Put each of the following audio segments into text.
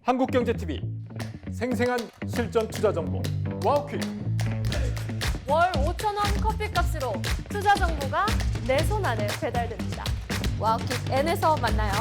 한국경제TV 생생한 실전 투자 정보 와우퀴. 월 5,000원 커피값으로 투자 정보가 내 손 안에 배달됩니다. 와우킥 N에서 만나요.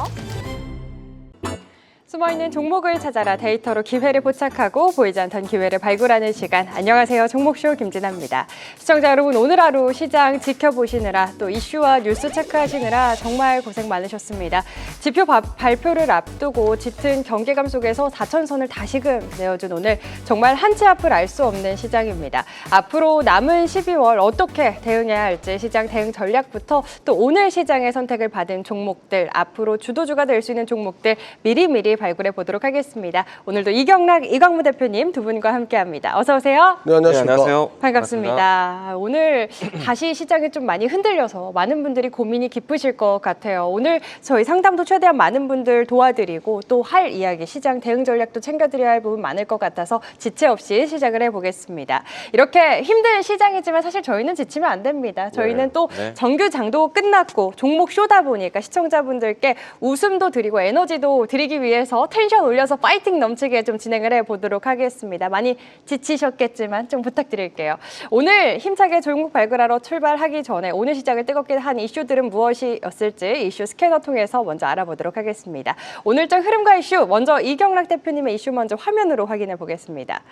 숨어있는 종목을 찾아라 데이터로 기회를 포착하고 보이지 않던 기회를 발굴하는 시간. 안녕하세요. 종목쇼 김진아입니다. 시청자 여러분, 오늘 하루 시장 지켜보시느라 또 이슈와 뉴스 체크하시느라 정말 고생 많으셨습니다. 지표 발표를 앞두고 짙은 경계감 속에서 4천선을 다시금 내어준 오늘 정말 한치 앞을 알 수 없는 시장입니다. 앞으로 남은 12월 어떻게 대응해야 할지 시장 대응 전략부터 또 오늘 시장의 선택을 받은 종목들, 앞으로 주도주가 될 수 있는 종목들 미리미리 발굴해 보도록 하겠습니다. 오늘도 이경락, 이광무 대표님 두 분과 함께합니다. 어서 오세요. 네, 안녕하십니까. 네, 안녕하세요. 반갑습니다. 오늘 다시 시장이 좀 많이 흔들려서 많은 분들이 고민이 깊으실 것 같아요. 오늘 저희 상담도 최대한 많은 분들 도와드리고 또 할 이야기, 시장 대응 전략도 챙겨드려야 할 부분 많을 것 같아서 지체 없이 시작을 해보겠습니다. 이렇게 힘든 시장이지만 사실 저희는 지치면 안 됩니다. 저희는 또 정규장도 끝났고 종목 쇼다 보니까 시청자분들께 웃음도 드리고 에너지도 드리기 위해서 텐션 올려서 파이팅 넘치게 좀 진행을 해보도록 하겠습니다. 많이 지치셨겠지만 좀 부탁드릴게요. 오늘 힘차게 종목 발굴하러 출발하기 전에 오늘 시장을 뜨겁게 한 이슈들은 무엇이었을지 이슈 스캐너 통해서 먼저 알아보도록 하겠습니다. 오늘장 흐름과 이슈, 먼저 이경락 대표님의 이슈 먼저 화면으로 확인해 보겠습니다.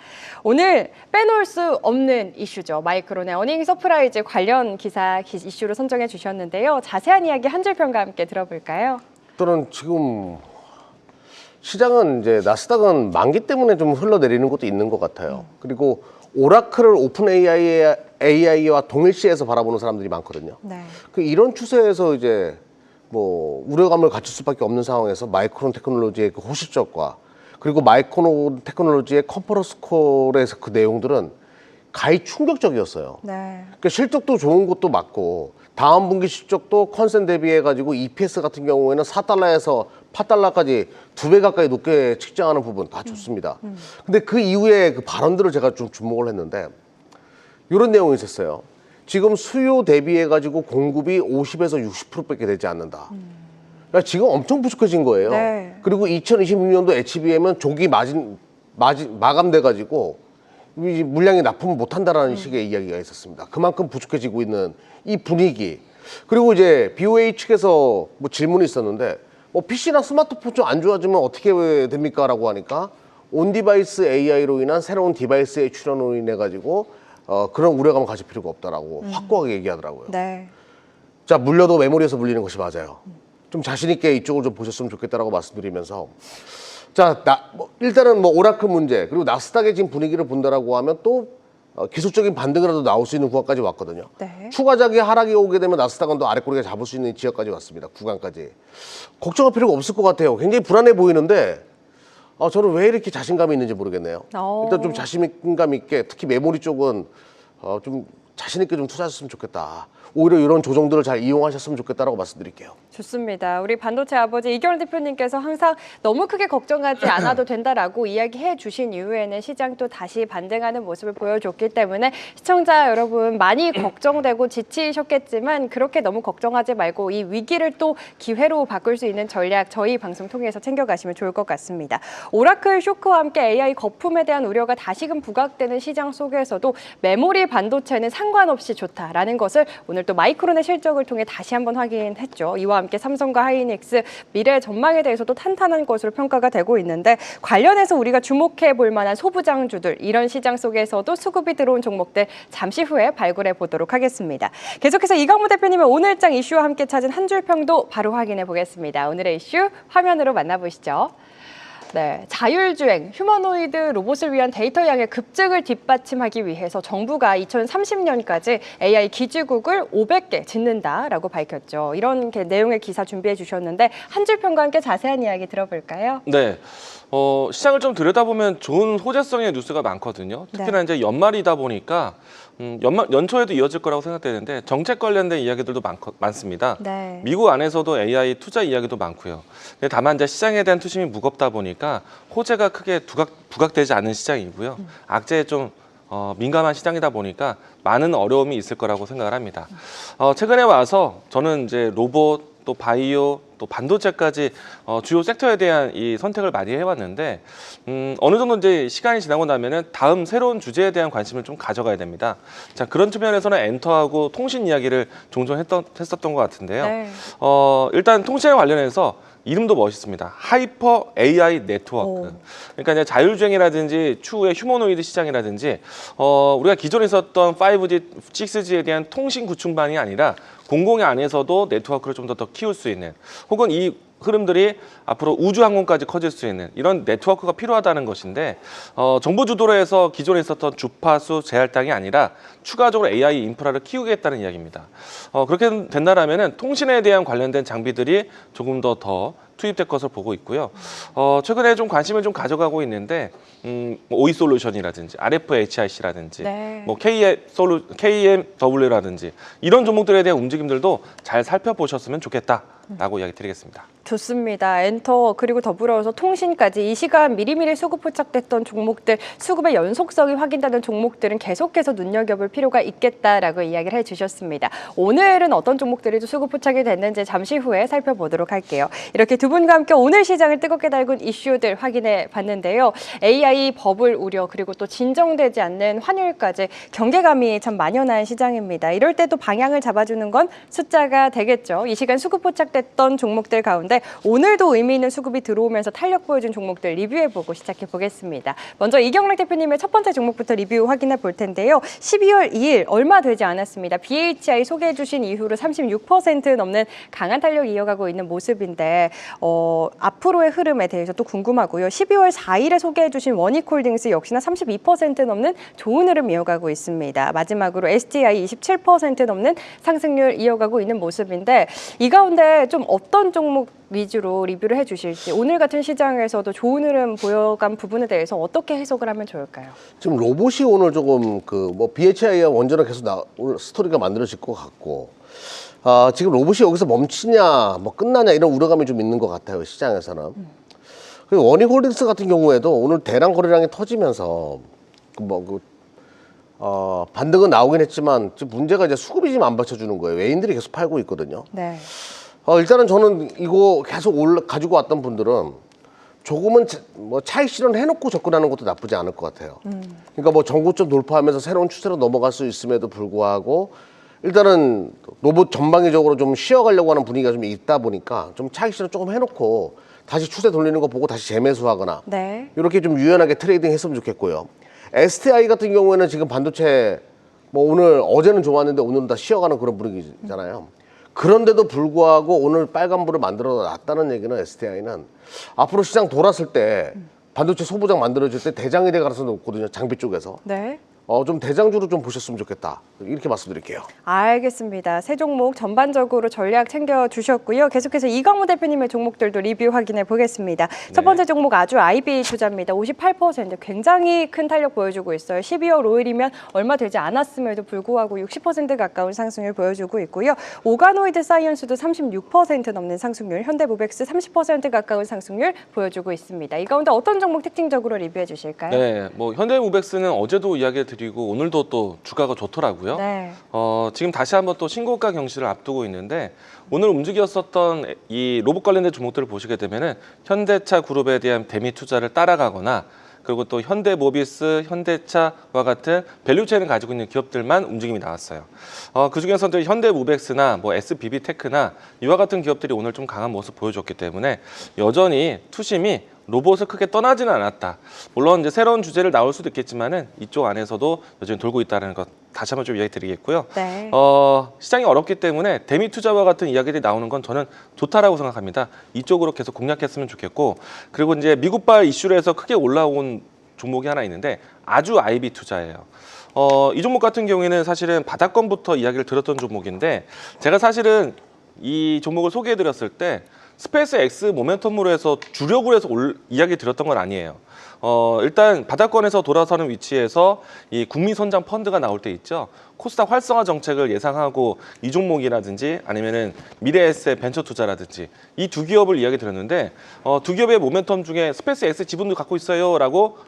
오늘 빼놓을 수 없는 이슈죠. 마이크론의 어닝 서프라이즈 관련 기사 이슈로 선정해 주셨는데요. 자세한 이야기 한 줄 평과 함께 들어볼까요? 저는 지금 시장은 이제 나스닥은 만기 때문에 좀 흘러내리는 것도 있는 것 같아요. 그리고 오라클을 오픈 AI와 동일시해서 바라보는 사람들이 많거든요. 네. 이런 추세에서 이제 뭐 우려감을 갖출 수밖에 없는 상황에서 마이크론 테크놀로지의 그 호실적과 그리고 마이크론 테크놀로지의 컨퍼런스 콜에서 그 내용들은 가히 충격적이었어요. 네. 그러니까 실적도 좋은 것도 맞고 다음 분기 실적도 컨센 대비해가지고 EPS 같은 경우에는 4달러에서 8달러까지 2배 가까이 높게 측정하는 부분 다 좋습니다. 근데 그 이후에 그 발언들을 제가 좀 주목을 했는데 이런 내용이 있었어요. 지금 수요 대비해가지고 공급이 50에서 60%밖에 되지 않는다. 그러니까 지금 엄청 부족해진 거예요. 네. 그리고 2026년도 HBM은 조기 마감돼가지고 물량이 납품을 못한다라는 식의 이야기가 있었습니다. 그만큼 부족해지고 있는 이 분위기. 그리고 이제 BOA 측에서 뭐 질문이 있었는데 PC나 스마트폰 좀 안 좋아지면 어떻게 됩니까? 라고 하니까 온디바이스 AI로 인한 새로운 디바이스의 출현으로 인해 가지고 그런 우려감을 가질 필요가 없다라고 확고하게 얘기하더라고요. 네. 자, 물려도 메모리에서 물리는 것이 맞아요. 좀 자신 있게 이쪽을 좀 보셨으면 좋겠다라고 말씀드리면서 자, 일단은 뭐 오라클 문제 그리고 나스닥의 지금 분위기를 본다라고 하면 또 기술적인 반등이라도 나올 수 있는 구간까지 왔거든요. 네. 추가적인 하락이 오게 되면 나스닥은 또 아래꼬리가 잡을 수 있는 지역까지 왔습니다. 구간까지. 걱정할 필요가 없을 것 같아요. 굉장히 불안해 보이는데 저는 왜 이렇게 자신감이 있는지 모르겠네요. 일단 좀 자신감 있게 특히 메모리 쪽은 좀 자신 있게 좀 투자하셨으면 좋겠다. 오히려 이런 조정들을 잘 이용하셨으면 좋겠다라고 말씀드릴게요. 좋습니다. 우리 반도체 아버지 이경락 대표님께서 항상 너무 크게 걱정하지 않아도 된다라고 이야기해 주신 이후에는 시장 또 다시 반등하는 모습을 보여줬기 때문에 시청자 여러분 많이 걱정되고 지치셨겠지만 그렇게 너무 걱정하지 말고 이 위기를 또 기회로 바꿀 수 있는 전략 저희 방송 통해서 챙겨가시면 좋을 것 같습니다. 오라클 쇼크와 함께 AI 거품에 대한 우려가 다시금 부각되는 시장 속에서도 메모리 반도체는 상관없이 좋다라는 것을 오늘 또 마이크론의 실적을 통해 다시 한번 확인했죠. 이와 함께 삼성과 하이닉스 미래 전망에 대해서도 탄탄한 것으로 평가가 되고 있는데 관련해서 우리가 주목해 볼 만한 소부장주들 이런 시장 속에서도 수급이 들어온 종목들 잠시 후에 발굴해 보도록 하겠습니다. 계속해서 이광무 대표님의 오늘장 이슈와 함께 찾은 한 줄 평도 바로 확인해 보겠습니다. 오늘의 이슈 화면으로 만나보시죠. 네, 자율주행, 휴머노이드 로봇을 위한 데이터 양의 급증을 뒷받침하기 위해서 정부가 2030년까지 AI 기지국을 500개 짓는다라고 밝혔죠. 이런 내용의 기사 준비해 주셨는데 한 줄 평과 함께 자세한 이야기 들어볼까요? 네. 시장을 좀 들여다보면 좋은 호재성의 뉴스가 많거든요. 특히나 이제 연말이다 보니까 연초에도 이어질 거라고 생각되는데 정책 관련된 이야기들도 많습니다. 네. 미국 안에서도 AI 투자 이야기도 많고요. 근데 다만 이제 시장에 대한 투심이 무겁다 보니까 호재가 크게 부각되지 않은 시장이고요. 악재에 좀 민감한 시장이다 보니까 많은 어려움이 있을 거라고 생각을 합니다. 최근에 와서 저는 이제 로봇 또 바이오, 또 반도체까지 주요 섹터에 대한 이 선택을 많이 해왔는데 어느 정도 이제 시간이 지나고 나면은 다음 새로운 주제에 대한 관심을 좀 가져가야 됩니다. 자, 그런 측면에서는 엔터하고 통신 이야기를 종종 했었던 것 같은데요. 네. 일단 통신에 관련해서 이름도 멋있습니다. 하이퍼 AI 네트워크. 그러니까 이제 자율주행이라든지 추후에 휴머노이드 시장이라든지 우리가 기존에 있었던 5G, 6G에 대한 통신 구축만이 아니라 공공의 안에서도 네트워크를 좀 더 키울 수 있는, 혹은 이 흐름들이 앞으로 우주항공까지 커질 수 있는 이런 네트워크가 필요하다는 것인데, 정부 주도로 해서 기존에 있었던 주파수 재할당이 아니라 추가적으로 AI 인프라를 키우겠다는 이야기입니다. 그렇게 된다라면은 통신에 대한 관련된 장비들이 조금 더 투입될 것을 보고 있고요. 최근에 좀 관심을 좀 가져가고 있는데 오이 솔루션이라든지 RFHIC라든지 네. 뭐 KMW라든지 이런 종목들에 대한 움직임들도 잘 살펴보셨으면 좋겠다라고 이야기 드리겠습니다. 좋습니다. 엔터 그리고 더불어서 통신까지 이 시간 미리미리 수급 포착됐던 종목들, 수급의 연속성이 확인되는 종목들은 계속해서 눈여겨볼 필요가 있겠다라고 이야기를 해주셨습니다. 오늘은 어떤 종목들이 수급 포착이 됐는지 잠시 후에 살펴보도록 할게요. 이렇게 두 분과 함께 오늘 시장을 뜨겁게 달군 이슈들 확인해 봤는데요. AI 버블 우려 그리고 또 진정되지 않는 환율까지 경계감이 참 만연한 시장입니다. 이럴 때도 방향을 잡아주는 건 숫자가 되겠죠. 이 시간 수급 포착됐던 종목들 가운데 오늘도 의미 있는 수급이 들어오면서 탄력 보여준 종목들 리뷰해보고 시작해보겠습니다. 먼저 이경락 대표님의 첫 번째 종목부터 리뷰 확인해 볼 텐데요. 12월 2일 얼마 되지 않았습니다. BHI 소개해 주신 이후로 36% 넘는 강한 탄력 이어가고 있는 모습인데 앞으로의 흐름에 대해서 또 궁금하고요. 12월 4일에 소개해 주신 원익홀딩스 역시나 32% 넘는 좋은 흐름 이어가고 있습니다. 마지막으로 STI 27% 넘는 상승률 이어가고 있는 모습인데 이 가운데 좀 어떤 종목 위주로 리뷰를 해주실지, 오늘 같은 시장에서도 좋은 흐름 보여간 부분에 대해서 어떻게 해석을 하면 좋을까요? 지금 로봇이 오늘 조금 BHI와 원전은 계속 오늘 스토리가 만들어질 것 같고, 지금 로봇이 여기서 멈추냐, 끝나냐 이런 우려감이 좀 있는 것 같아요, 시장에서는. 그리고 원익홀딩스 같은 경우에도 오늘 대량 거래량이 터지면서 반등은 나오긴 했지만 지금 문제가 이제 수급이 지금 안 받쳐주는 거예요. 외인들이 계속 팔고 있거든요. 네. 일단은 저는 이거 계속 가지고 왔던 분들은 조금은 차익 실현 해놓고 접근하는 것도 나쁘지 않을 것 같아요. 그러니까 전고점 돌파하면서 새로운 추세로 넘어갈 수 있음에도 불구하고 일단은 로봇 전방위적으로 좀 쉬어가려고 하는 분위기가 좀 있다 보니까 좀 차익 실현 조금 해놓고 다시 추세 돌리는 거 보고 다시 재매수하거나 네. 이렇게 좀 유연하게 트레이딩 했으면 좋겠고요. STI 같은 경우에는 지금 반도체 오늘 어제는 좋았는데 오늘은 다 쉬어가는 그런 분위기잖아요. 그런데도 불구하고 오늘 빨간불을 만들어 놨다는 얘기는 STI는 앞으로 시장 돌았을 때 반도체 소부장 만들어질 때 대장이 될 가능성이 높거든요. 장비 쪽에서. 네. 좀 대장주로 좀 보셨으면 좋겠다. 이렇게 말씀드릴게요. 알겠습니다. 세 종목 전반적으로 전략 챙겨주셨고요. 계속해서 이광우 대표님의 종목들도 리뷰 확인해 보겠습니다. 첫 번째 종목 아주 IB 투자입니다. 58% 굉장히 큰 탄력 보여주고 있어요. 12월 5일이면 얼마 되지 않았음에도 불구하고 60% 가까운 상승률 보여주고 있고요. 오가노이드 사이언스도 36% 넘는 상승률, 현대모백스 30% 가까운 상승률 보여주고 있습니다. 이 가운데 어떤 종목 특징적으로 리뷰해 주실까요? 네, 현대모백스는 어제도 이야기 드리고 오늘도 또 주가가 좋더라고요. 네. 지금 다시 한번 또 신고가 경시를 앞두고 있는데 오늘 움직였었던 이 로봇 관련된 종목들을 보시게 되면은 현대차 그룹에 대한 대미 투자를 따라가거나 그리고 또 현대모비스, 현대차와 같은 밸류체인을 가지고 있는 기업들만 움직임이 나왔어요. 그 중에서도 현대모백스나 SBB테크나 이와 같은 기업들이 오늘 좀 강한 모습 보여줬기 때문에 여전히 투심이 로봇을 크게 떠나지는 않았다. 물론 이제 새로운 주제를 나올 수도 있겠지만은 이쪽 안에서도 여전히 돌고 있다는 것 다시 한번 좀 이야기 드리겠고요. 네. 시장이 어렵기 때문에 대미 투자와 같은 이야기들이 나오는 건 저는 좋다라고 생각합니다. 이쪽으로 계속 공략했으면 좋겠고, 그리고 이제 미국발 이슈로 해서 크게 올라온 종목이 하나 있는데 아주 IB 투자예요. 이 종목 같은 경우에는 사실은 바닥권부터 이야기를 들었던 종목인데 제가 사실은 이 종목을 소개해 드렸을 때 스페이스 X 모멘텀으로 해서 주력으로 해서 이야기 드렸던 건 아니에요. 일단 바닥권에서 돌아서는 위치에서 이 국민선장 펀드가 나올 때 있죠. 코스닥 활성화 정책을 예상하고 이 종목이라든지 아니면은 미래에셋 벤처 투자라든지 이 두 기업을 이야기 드렸는데 두 기업의 모멘텀 중에 스페이스 X 지분도 갖고 있어요라고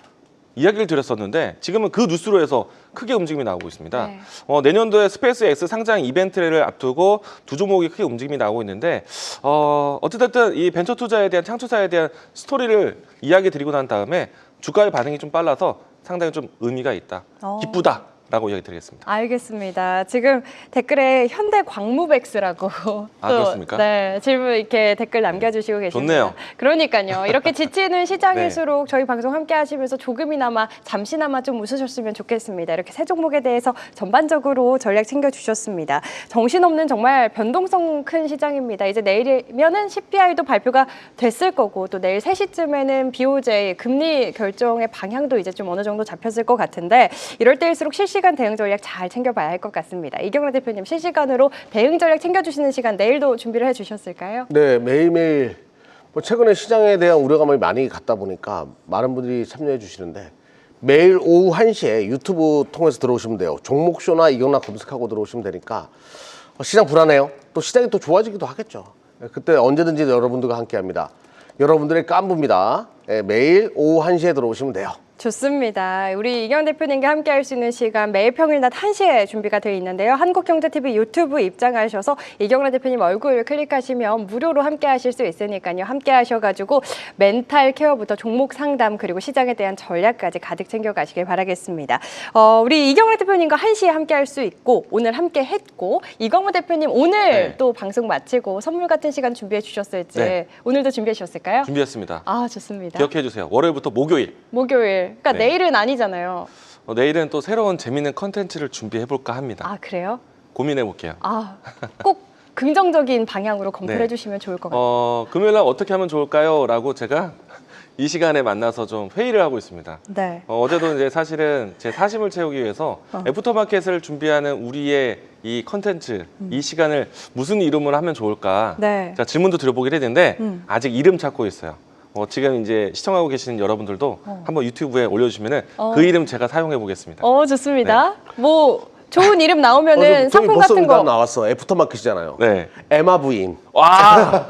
이야기를 드렸었는데 지금은 그 뉴스로 해서 크게 움직임이 나오고 있습니다. 네. 내년도에 스페이스 X 상장 이벤트를 앞두고 두 종목이 크게 움직임이 나오고 있는데 어쨌든 이 벤처 투자에 대한 창투사에 대한 스토리를 이야기 드리고 난 다음에 주가의 반응이 좀 빨라서 상당히 좀 의미가 있다. 기쁘다. 라고 이야기 드리겠습니다. 알겠습니다. 지금 댓글에 현대 광무백스라고 그렇습니까? 네, 질문 이렇게 댓글 남겨주시고 계십니다. 좋네요. 그러니까요. 이렇게 지치는 시장일수록 저희 방송 함께 하시면서 조금이나마 잠시나마 좀 웃으셨으면 좋겠습니다. 이렇게 세 종목에 대해서 전반적으로 전략 챙겨주셨습니다. 정신없는 정말 변동성 큰 시장입니다. 이제 내일이면은 CPI도 발표가 됐을 거고 또 내일 3시쯤에는 BOJ 금리 결정의 방향도 이제 좀 어느 정도 잡혔을 것 같은데 이럴 때일수록 실시간 대응 전략 잘 챙겨봐야 할 것 같습니다. 이경래 대표님 실시간으로 대응 전략 챙겨주시는 시간 내일도 준비를 해주셨을까요? 네, 매일매일 뭐 최근에 시장에 대한 우려감을 많이 갖다 보니까 많은 분들이 참여해 주시는데 매일 오후 1시에 유튜브 통해서 들어오시면 돼요. 종목쇼나 이경락 검색하고 들어오시면 되니까 시장 불안해요. 또 시장이 또 좋아지기도 하겠죠. 그때 언제든지 여러분들과 함께합니다. 여러분들의 깐부입니다. 매일 오후 1시에 들어오시면 돼요. 좋습니다. 우리 이경 대표님과 함께 할 수 있는 시간 매일 평일 낮 1시에 준비가 되어 있는데요. 한국경제TV 유튜브 입장하셔서 이경래 대표님 얼굴 클릭하시면 무료로 함께 하실 수 있으니까요. 함께 하셔가지고 멘탈 케어부터 종목 상담 그리고 시장에 대한 전략까지 가득 챙겨가시길 바라겠습니다. 우리 이경래 대표님과 1시에 함께 할 수 있고 오늘 함께 했고 이광우 대표님 오늘 또 방송 마치고 선물 같은 시간 준비해 주셨을지 오늘도 준비해 주셨을까요? 준비했습니다. 아 좋습니다. 기억해 주세요. 월요일부터 목요일. 그러니까 내일은 아니잖아요. 내일은 또 새로운 재미있는 컨텐츠를 준비해 볼까 합니다. 아 그래요? 고민해 볼게요. 꼭 긍정적인 방향으로 검토해 네. 주시면 좋을 것 같아요. 금요일 날 어떻게 하면 좋을까요? 라고 제가 이 시간에 만나서 좀 회의를 하고 있습니다. 네. 어제도 이제 사실은 제 사심을 채우기 위해서 애프터마켓을 준비하는 우리의 이 컨텐츠, 이 시간을 무슨 이름으로 하면 좋을까? 네. 제가 질문도 드려보긴 했는데 아직 이름 찾고 있어요. 지금 이제 시청하고 계시는 여러분들도 한번 유튜브에 올려주시면은 그 이름 제가 사용해 보겠습니다. 좋습니다. 뭐 좋은 이름 나오면은 저기 상품 벌써 같은 응답 거. 나왔어. 애프터마켓이잖아요. 네. 에마 부인. 와!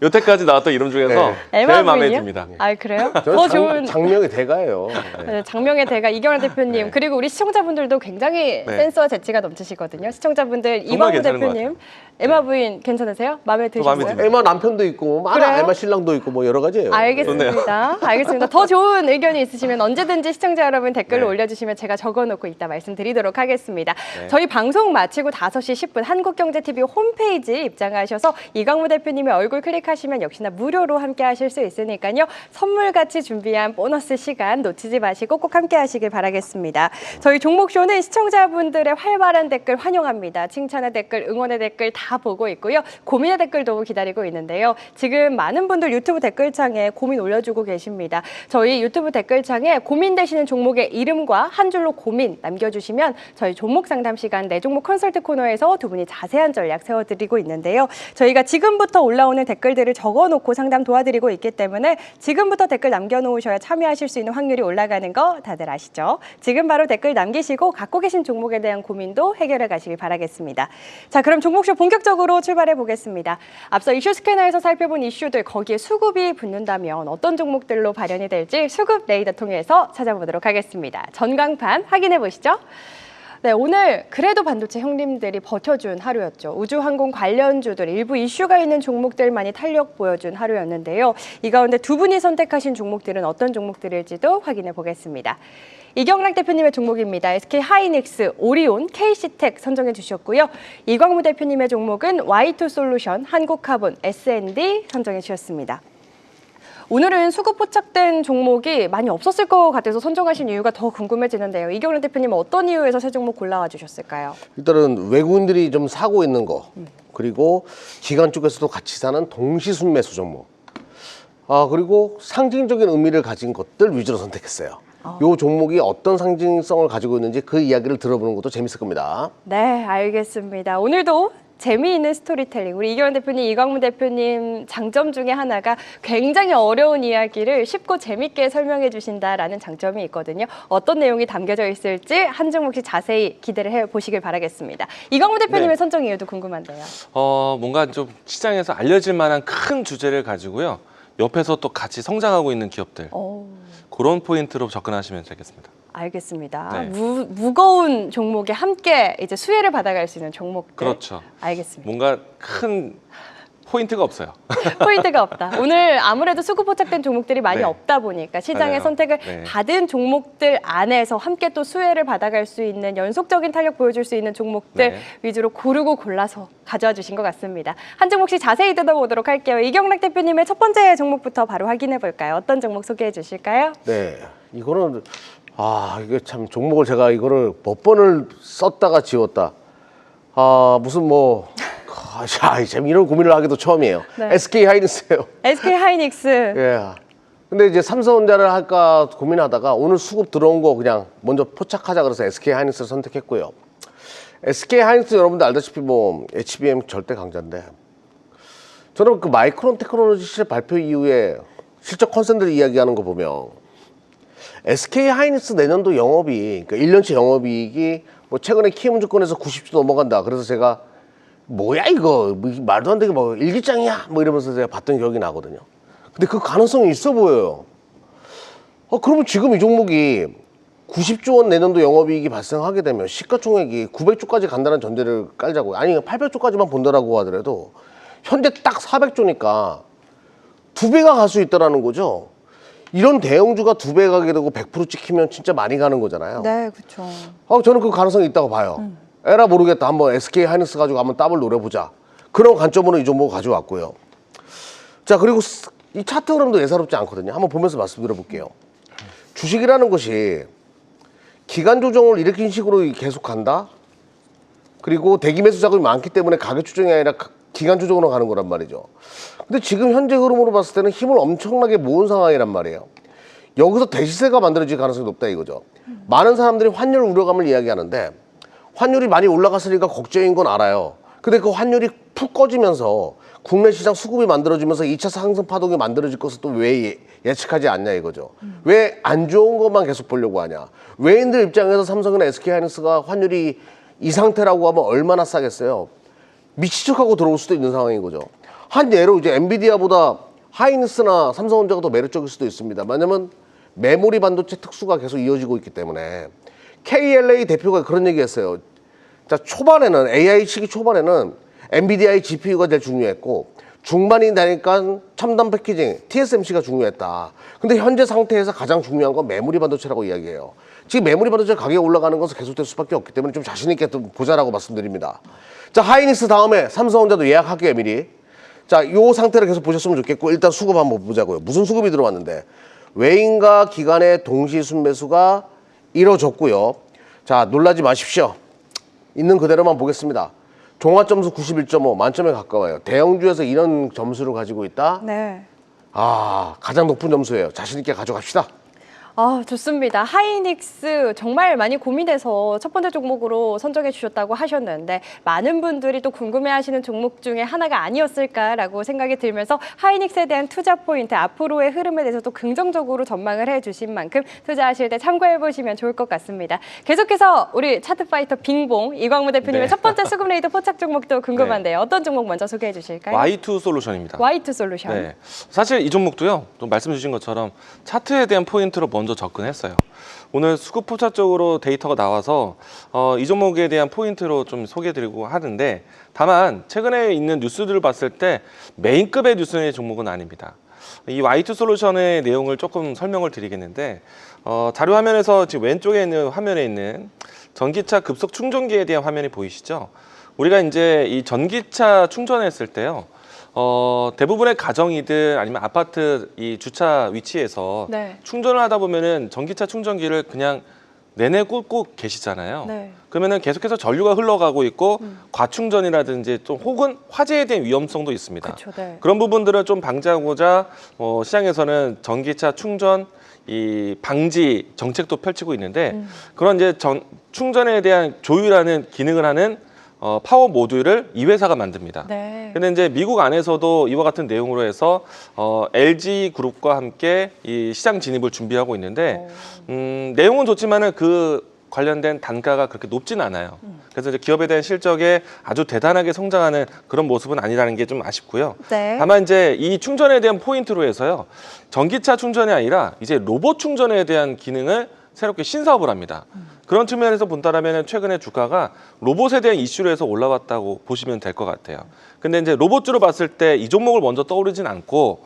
여태까지 나왔던 이름 중에서 제일 마음에 부인이요? 듭니다. 아 그래요? 저는 더 좋은 장명의 대가예요. 네, 장명의 대가 이경환 대표님 그리고 우리 시청자분들도 굉장히 센스와 재치가 넘치시거든요. 시청자분들 이광우 괜찮은 것 대표님 에마 부인 괜찮으세요? 마음에 마음에 드셨어요? 듭니다. 에마 남편도 있고, 그래요? 에마 신랑도 있고, 뭐 여러 가지예요. 알겠습니다. 알겠습니다. 더 좋은 의견이 있으시면 언제든지 시청자 여러분 댓글로 올려주시면 제가 적어놓고 이따 말씀드리도록 하겠습니다. 저희 방송 마치고 5시 10분 한국경제TV 홈페이지 입장하셔서 이광무 대표님의 얼굴 클릭하시면 역시나 무료로 함께 하실 수 있으니까요. 선물같이 준비한 보너스 시간 놓치지 마시고 꼭 함께 하시길 바라겠습니다. 저희 종목쇼는 시청자분들의 활발한 댓글 환영합니다. 칭찬의 댓글, 응원의 댓글 다 보고 있고요. 고민의 댓글도 기다리고 있는데요. 지금 많은 분들 유튜브 댓글창에 고민 올려주고 계십니다. 저희 유튜브 댓글창에 고민되시는 종목의 이름과 한 줄로 고민 남겨주시면 저희 종목 상담 시간 내 종목 컨설트 코너에서 두 분이 자세한 전략 세워드리고 있는데요. 저희가 지금부터 올라오는 댓글들을 적어놓고 상담 도와드리고 있기 때문에 지금부터 댓글 남겨놓으셔야 참여하실 수 있는 확률이 올라가는 거 다들 아시죠? 지금 바로 댓글 남기시고 갖고 계신 종목에 대한 고민도 해결해 가시길 바라겠습니다. 자, 그럼 종목쇼 본격적으로 출발해 보겠습니다. 앞서 이슈 스캐너에서 살펴본 이슈들 거기에 수급이 붙는다면 어떤 종목들로 발현이 될지 수급 레이더 통해서 찾아보도록 하겠습니다. 전광판 확인해 보시죠. 네, 오늘 그래도 반도체 형님들이 버텨준 하루였죠. 우주항공 관련주들 일부 이슈가 있는 종목들만이 탄력 보여준 하루였는데요. 이 가운데 두 분이 선택하신 종목들은 어떤 종목들일지도 확인해 보겠습니다. 이경락 대표님의 종목입니다. SK하이닉스, 오리온, KC텍 선정해 주셨고요. 이광무 대표님의 종목은 Y2솔루션, 한국카본, S&D 선정해 주셨습니다. 오늘은 수급 포착된 종목이 많이 없었을 것 같아서 선정하신 이유가 더 궁금해지는데요. 이경래 대표님은 어떤 이유에서 새 종목 골라와 주셨을까요? 일단은 외국인들이 좀 사고 있는 거, 그리고 기관 쪽에서도 같이 사는 동시순매수 종목, 그리고 상징적인 의미를 가진 것들 위주로 선택했어요. 이 종목이 어떤 상징성을 가지고 있는지 그 이야기를 들어보는 것도 재밌을 겁니다. 네, 알겠습니다. 오늘도 재미있는 스토리텔링. 우리 이경환 대표님, 이광무 대표님 장점 중에 하나가 굉장히 어려운 이야기를 쉽고 재밌게 설명해 주신다라는 장점이 있거든요. 어떤 내용이 담겨져 있을지 한 종목씩 자세히 기대를 해보시길 바라겠습니다. 이광무 대표님의 선정 이유도 궁금한데요. 뭔가 좀 시장에서 알려질 만한 큰 주제를 가지고요. 옆에서 또 같이 성장하고 있는 기업들 그런 포인트로 접근하시면 되겠습니다. 알겠습니다. 네. 무거운 종목에 함께 이제 수혜를 받아갈 수 있는 종목들. 그렇죠. 알겠습니다. 뭔가 큰 포인트가 없어요. 포인트가 없다. 오늘 아무래도 수급 포착된 종목들이 많이 네. 없다 보니까 시장의 맞아요. 선택을 네. 받은 종목들 안에서 함께 또 수혜를 받아갈 수 있는 연속적인 탄력 보여줄 수 있는 종목들 네. 위주로 고르고 골라서 가져와 주신 것 같습니다. 한 종목씩 자세히 뜯어보도록 할게요. 이경락 대표님의 첫 번째 종목부터 바로 확인해 볼까요? 어떤 종목 소개해 주실까요? 네, 이거는 이게 참 종목을 제가 이거를 몇 번을 썼다가 지웠다. 무슨 참 이런 고민을 하기도 처음이에요. 네. SK 하이닉스예요. SK 하이닉스. 예. 근데 이제 삼성전자를 할까 고민하다가 오늘 수급 들어온 거 그냥 먼저 포착하자 그래서 SK 하이닉스를 선택했고요. SK 하이닉스 여러분들 알다시피 HBM 절대 강자인데 저는 그 마이크론 테크놀로지 실적 발표 이후에 실적 컨센들 이야기하는 거 보면 SK 하이닉스 내년도 영업이익, 그러니까 1년치 영업이익이 최근에 키움증권에서 90조 넘어간다. 그래서 제가 뭐야 이거 말도 안 되게 일기장이야 이러면서 제가 봤던 기억이 나거든요. 근데 그 가능성이 있어 보여요. 그러면 지금 이 종목이 90조 원 내년도 영업이익이 발생하게 되면 시가총액이 900조까지 간다는 전제를 깔자고요. 아니 800조까지만 본다라고 하더라도 현재 딱 400조니까 2배가 갈 수 있다라는 거죠. 이런 대형주가 2배 가게 되고 100% 찍히면 진짜 많이 가는 거잖아요. 네, 그렇죠. 저는 그 가능성이 있다고 봐요. 에라 모르겠다. 한번 SK 하이닉스 가지고 한번 더블 노려보자. 그런 관점으로 이 종목 가져왔고요. 자, 그리고 이 차트 흐름도 예사롭지 않거든요. 한번 보면서 말씀드려볼게요. 주식이라는 것이 기간 조정을 일으킨 식으로 계속 간다. 그리고 대기 매수 자금이 많기 때문에 가격 조정이 아니라 기간 조정으로 가는 거란 말이죠. 근데 지금 현재 흐름으로 봤을 때는 힘을 엄청나게 모은 상황이란 말이에요. 여기서 대시세가 만들어질 가능성이 높다 이거죠. 많은 사람들이 환율 우려감을 이야기하는데 환율이 많이 올라갔으니까 걱정인 건 알아요. 근데 그 환율이 푹 꺼지면서 국내 시장 수급이 만들어지면서 2차 상승 파동이 만들어질 것을 또 왜 예측하지 않냐 이거죠. 왜 안 좋은 것만 계속 보려고 하냐. 외인들 입장에서 삼성이나 SK하이닉스가 환율이 이 상태라고 하면 얼마나 싸겠어요. 미친 척하고 들어올 수도 있는 상황인 거죠. 한 예로 이제 엔비디아보다 하이닉스나 삼성전자가 더 매력적일 수도 있습니다. 왜냐면 메모리 반도체 특수가 계속 이어지고 있기 때문에 KLA 대표가 그런 얘기했어요. 자, 초반에는 AI 시기 초반에는 엔비디아의 GPU가 제일 중요했고 중반이 되니까 첨단 패키징 TSMC가 중요했다. 근데 현재 상태에서 가장 중요한 건 메모리 반도체라고 이야기해요. 지금 메모리 반도체 가격이 올라가는 것은 계속될 수밖에 없기 때문에 좀 자신 있게 좀 보자라고 말씀드립니다. 자, 하이닉스 다음에 삼성전자도 예약할게요 미리. 자, 요 상태를 계속 보셨으면 좋겠고 일단 수급 한번 보자고요. 무슨 수급이 들어왔는데 외인과 기관의 동시 순매수가 이뤄졌고요. 자, 놀라지 마십시오. 있는 그대로만 보겠습니다. 종합점수 91.5 만점에 가까워요. 대형주에서 이런 점수를 가지고 있다? 네. 가장 높은 점수예요. 자신 있게 가져갑시다. 좋습니다. 하이닉스 정말 많이 고민해서 첫 번째 종목으로 선정해 주셨다고 하셨는데 많은 분들이 또 궁금해하시는 종목 중에 하나가 아니었을까라고 생각이 들면서 하이닉스에 대한 투자 포인트, 앞으로의 흐름에 대해서 또 긍정적으로 전망을 해주신 만큼 투자하실 때 참고해 보시면 좋을 것 같습니다. 계속해서 우리 차트파이터 빙봉 이광무 대표님의 네. 첫 번째 수급 레이더 포착 종목도 궁금한데요. 어떤 종목 먼저 소개해 주실까요? Y2 솔루션입니다. Y2 솔루션. 네, 사실 이 종목도요. 또 말씀 주신 것처럼 차트에 대한 포인트로 먼저 접근했어요. 오늘 수급 포착적으로 데이터가 나와서 이 종목에 대한 포인트로 좀 소개해드리고 하는데 다만 최근에 있는 뉴스들을 봤을 때 메인급의 뉴스의 종목은 아닙니다. 이 Y2 솔루션의 내용을 조금 설명을 드리겠는데 자료 화면에서 지금 왼쪽에 있는 화면에 있는 전기차 급속 충전기에 대한 화면이 보이시죠? 우리가 이제 이 전기차 충전했을 때요. 대부분의 가정이든 아니면 아파트 이 주차 위치에서 네. 충전을 하다 보면은 전기차 충전기를 그냥 내내 꽂고 계시잖아요. 네. 그러면은 계속해서 전류가 흘러가고 있고 과충전이라든지 좀 혹은 화재에 대한 위험성도 있습니다. 그쵸, 네. 그런 부분들을 좀 방지하고자 시장에서는 전기차 충전 이 방지 정책도 펼치고 있는데 그런 이제 충전에 대한 조율하는 기능을 하는 파워 모듈을 이 회사가 만듭니다. 네. 근데 이제 미국 안에서도 이와 같은 내용으로 해서 LG 그룹과 함께 이 시장 진입을 준비하고 있는데 내용은 좋지만은 그 관련된 단가가 그렇게 높진 않아요. 그래서 이제 기업에 대한 실적에 아주 대단하게 성장하는 그런 모습은 아니라는 게 좀 아쉽고요. 네. 다만 이제 이 충전에 대한 포인트로 해서요. 전기차 충전이 아니라 이제 로봇 충전에 대한 기능을 새롭게 신사업을 합니다. 그런 측면에서 본다라면 최근에 주가가 로봇에 대한 이슈로 해서 올라왔다고 보시면 될 것 같아요. 근데 이제 로봇주로 봤을 때 이 종목을 먼저 떠오르진 않고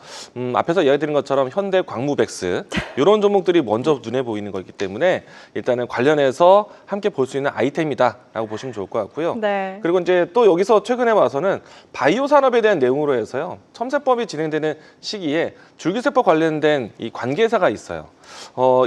앞에서 이야기드린 것처럼 현대 광무백스 이런 종목들이 먼저 눈에 보이는 거기 때문에 일단은 관련해서 함께 볼 수 있는 아이템이다라고 보시면 좋을 것 같고요. 네. 그리고 이제 또 여기서 최근에 와서는 바이오 산업에 대한 내용으로 해서요. 첨세법이 진행되는 시기에 줄기세포 관련된 이 관계사가 있어요.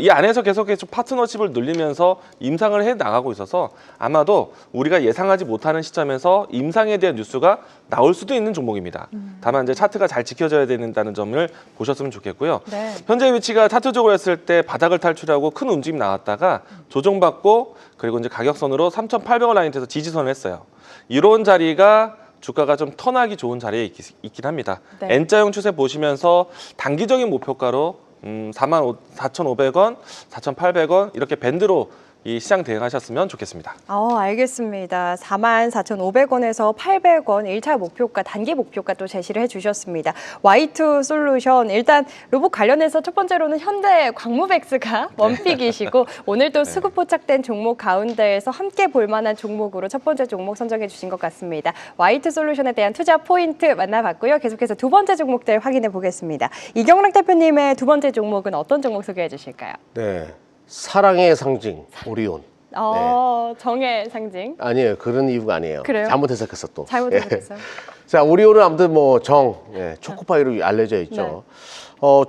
이 안에서 계속해서 파트너십을 늘리면서 임상을 해 나가고 있어서 아마도 우리가 예상하지 못하는 시점에서 임상에 대한 뉴스가 나올 수도 있는 종목입니다. 다만 이제 차트가 잘 지켜져야 된다는 점을 보셨으면 좋겠고요. 네. 현재 위치가 차트적으로 했을 때 바닥을 탈출하고 큰 움직임 나왔다가 조정받고 그리고 이제 가격선으로 3,800원 라인에서 지지선을 했어요. 이런 자리가 주가가 좀 턴하기 좋은 자리에 있긴 합니다. 네. N자형 추세 보시면서 단기적인 목표가로 44,500원, 4,800원 이렇게 밴드로 이 시장 대응하셨으면 좋겠습니다. 알겠습니다. 44,500원에서 800원 1차 목표가, 단기 목표가 또 제시를 해주셨습니다. Y2 솔루션, 일단 로봇 관련해서 첫 번째로는 현대 광무백스가 원픽이시고 오늘 또 수급 포착된 종목 가운데에서 함께 볼만한 종목으로 첫 번째 종목 선정해 주신 것 같습니다. Y2 솔루션에 대한 투자 포인트 만나봤고요. 계속해서 두 번째 종목들 확인해 보겠습니다. 이경락 대표님의 두 번째 종목은 어떤 종목 소개해 주실까요? 네. 사랑의 상징 오리온. 정의 상징. 아니에요. 그런 이유가 아니에요. 그래요? 잘못 해석했어 또. 잘못 해석했어요. 자, 오리온은 아무튼 뭐 초코파이로 알려져 있죠.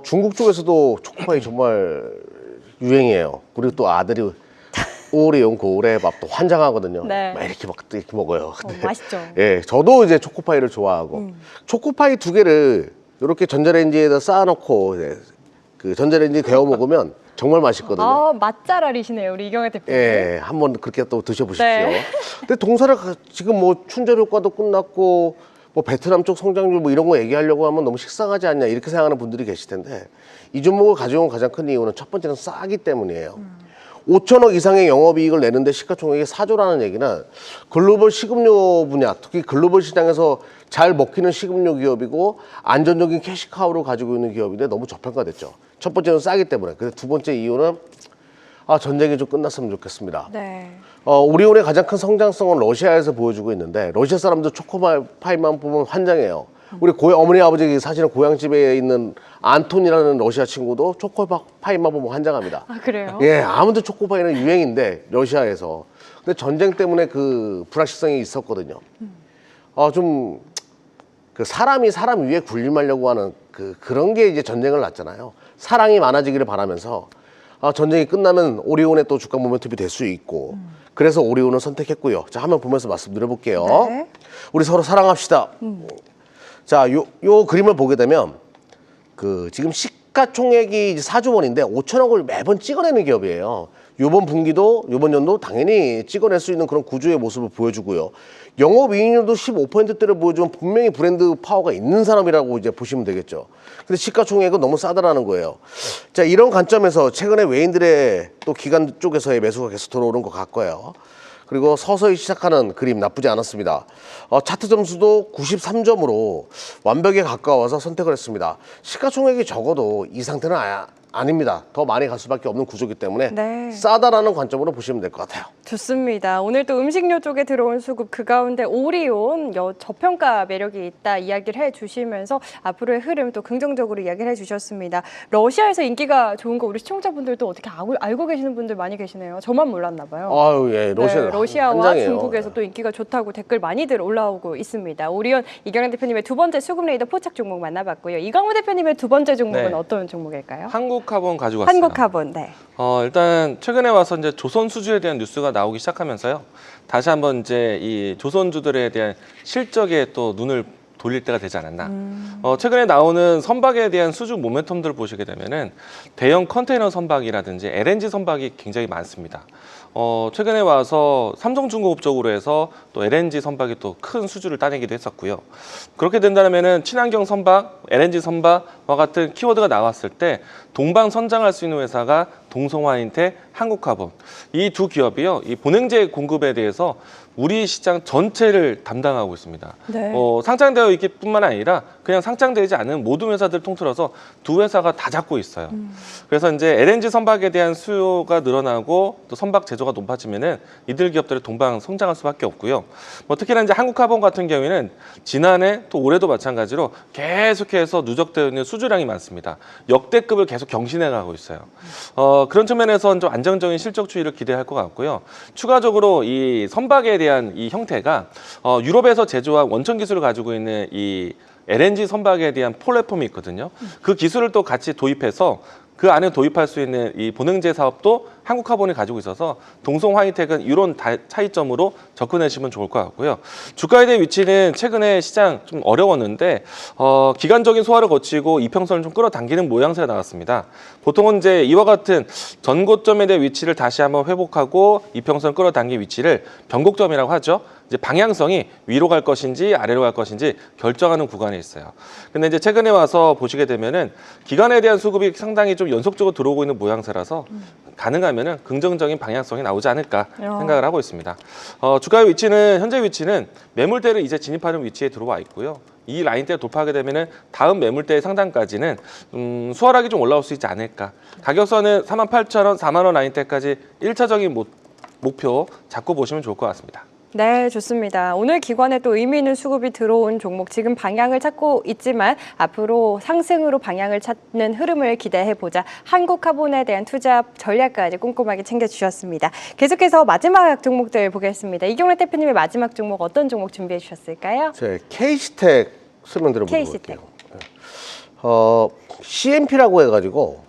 중국 쪽에서도 초코파이 정말 유행이에요. 그리고 또 아들이 오리온 고래밥 또 환장하거든요. 네. 막 이렇게 먹어요. 근데 맛있죠. 예, 저도 이제 초코파이를 좋아하고 초코파이 두 개를 이렇게 전자레인지에다 쌓아놓고 그 전자레인지 데워 먹으면 정말 맛있거든요. 맛잘알이시네요, 우리 이경락 대표님. 예, 한번 그렇게 또 드셔보십시오. 네. 근데 동사를 지금 뭐 춘절 효과도 끝났고 뭐 베트남 쪽 성장률 뭐 이런 거 얘기하려고 하면 너무 식상하지 않냐 이렇게 생각하는 분들이 계실 텐데 이 종목을 가져온 가장 큰 이유는 첫 번째는 싸기 때문이에요. 5천억 이상의 영업이익을 내는데 시가총액이 4조라는 얘기는 글로벌 식음료 분야, 특히 글로벌 시장에서 잘 먹히는 식음료 기업이고 안전적인 캐시카우를 가지고 있는 기업인데 너무 저평가됐죠. 첫 번째는 싸기 때문에. 그래서 두 번째 이유는 전쟁이 좀 끝났으면 좋겠습니다. 네. 오리온의 가장 큰 성장성은 러시아에서 보여주고 있는데 러시아 사람들 초코파이만 보면 환장해요. 우리 어머니 아버지 사시는 고향집에 있는 안톤이라는 러시아 친구도 초코파이만 보면 환장합니다. 그래요? 예, 아무튼 초코파이는 유행인데 러시아에서. 근데 전쟁 때문에 그 불확실성이 있었거든요. 좀 그 사람이 사람 위에 군림하려고 하는 그런 게 이제 전쟁을 낳잖아요. 사랑이 많아지기를 바라면서 전쟁이 끝나면 오리온의 또 주가 모멘텀이 될 수 있고 그래서 오리온을 선택했고요. 자, 한번 보면서 말씀드려 볼게요. 네. 우리 서로 사랑합시다. 자, 요 그림을 보게 되면 지금 시가총액이 이제 4조 원인데 5천억을 매번 찍어내는 기업이에요. 요번 분기도 요번 연도 당연히 찍어낼 수 있는 그런 구조의 모습을 보여주고요. 영업이익률도 15%대를 보여주면 분명히 브랜드 파워가 있는 사람이라고 이제 보시면 되겠죠. 근데 시가총액은 너무 싸다라는 거예요. 자, 이런 관점에서 최근에 외인들의 또 기관 쪽에서의 매수가 계속 들어오는 것 같고요. 그리고 서서히 시작하는 그림 나쁘지 않았습니다. 차트 점수도 93점으로 완벽에 가까워서 선택을 했습니다. 시가총액이 적어도 이 상태는 아닙니다. 더 많이 갈 수밖에 없는 구조이기 때문에 네. 싸다라는 관점으로 보시면 될 것 같아요. 좋습니다. 오늘 또 음식료 쪽에 들어온 수급 그 가운데 오리온 저평가 매력이 있다 이야기를 해주시면서 앞으로의 흐름 또 긍정적으로 이야기를 해주셨습니다. 러시아에서 인기가 좋은 거 우리 시청자분들도 어떻게 알고 계시는 분들 많이 계시네요. 저만 몰랐나 봐요. 아유, 예, 러시아와 한장이에요. 중국에서 또 인기가 좋다고 댓글 많이들 올라오고 있습니다. 오리온 이경락 대표님의 두 번째 수급 레이더 포착 종목 만나봤고요. 이강우 대표님의 두 번째 종목은 네. 어떤 종목일까요? 한국카본 가지고 왔어요. 한국카본. 네. 일단 최근에 와서 이제 조선 수주에 대한 뉴스가 나오기 시작하면서요. 다시 한번 이제 이 조선주들에 대한 실적에 또 눈을 돌릴 때가 되지 않았나. 최근에 나오는 선박에 대한 수주 모멘텀들을 보시게 되면은 대형 컨테이너 선박이라든지 LNG 선박이 굉장히 많습니다. 최근에 와서 삼성중공업 쪽으로 해서 또 LNG 선박이 또 큰 수주를 따내기도 했었고요. 그렇게 된다면은 친환경 선박, LNG 선박과 같은 키워드가 나왔을 때 동방 선장할 수 있는 회사가 동성화인테, 한국카본 이 두 기업이요. 이 본행제 공급에 대해서 우리 시장 전체를 담당하고 있습니다. 네. 상장되어 있기 뿐만 아니라 그냥 상장되지 않은 모든 회사들 통틀어서 두 회사가 다 잡고 있어요. 그래서 이제 LNG 선박에 대한 수요가 늘어나고 또 선박 제조가 높아지면은 이들 기업들이 동방 성장할 수밖에 없고요. 뭐 특히나 이제 한국카본 같은 경우에는 지난해 또 올해도 마찬가지로 계속해서 누적되어 있는 수주량이 많습니다. 역대급을 계속 경신해 가고 있어요. 그런 측면에서는 좀 안정적인 실적 추이를 기대할 것 같고요. 추가적으로 이 선박에 대한 이 형태가 유럽에서 제조한 원천 기술을 가지고 있는 이 LNG 선박에 대한 플랫폼이 있거든요. 그 기술을 또 같이 도입해서 그 안에 도입할 수 있는 이 본행제 사업도 한국카본이 가지고 있어서 동성화이텍은 이런 차이점으로 접근하시면 좋을 것 같고요. 주가에 대한 위치는 최근에 시장 좀 어려웠는데 기간적인 소화를 거치고 이평선을 좀 끌어당기는 모양새가 나왔습니다. 보통은 이제 이와 같은 전고점에 대한 위치를 다시 한번 회복하고 이평선을 끌어당긴 위치를 변곡점이라고 하죠. 이제 방향성이 위로 갈 것인지 아래로 갈 것인지 결정하는 구간에 있어요. 근데 이제 최근에 와서 보시게 되면은 기간에 대한 수급이 상당히 좀 연속적으로 들어오고 있는 모양새라서 가능하면은 긍정적인 방향성이 나오지 않을까 생각을 하고 있습니다. 주가의 위치는 현재 위치는 매물대를 이제 진입하는 위치에 들어와 있고요. 이 라인대를 돌파하게 되면은 다음 매물대의 상단까지는 수월하게 좀 올라올 수 있지 않을까. 가격선은 38,000원, 4만 원 라인대까지 1차적인 목표 잡고 보시면 좋을 것 같습니다. 네, 좋습니다. 오늘 기관에 또 의미 있는 수급이 들어온 종목, 지금 방향을 찾고 있지만 앞으로 상승으로 방향을 찾는 흐름을 기대해보자. 한국카본에 대한 투자 전략까지 꼼꼼하게 챙겨주셨습니다. 계속해서 마지막 종목들 보겠습니다. 이경래 대표님의 마지막 종목 어떤 종목 준비해 주셨을까요? 제 KC텍 설명드려 보도록 KC텍. 할게요. CMP라고 해가지고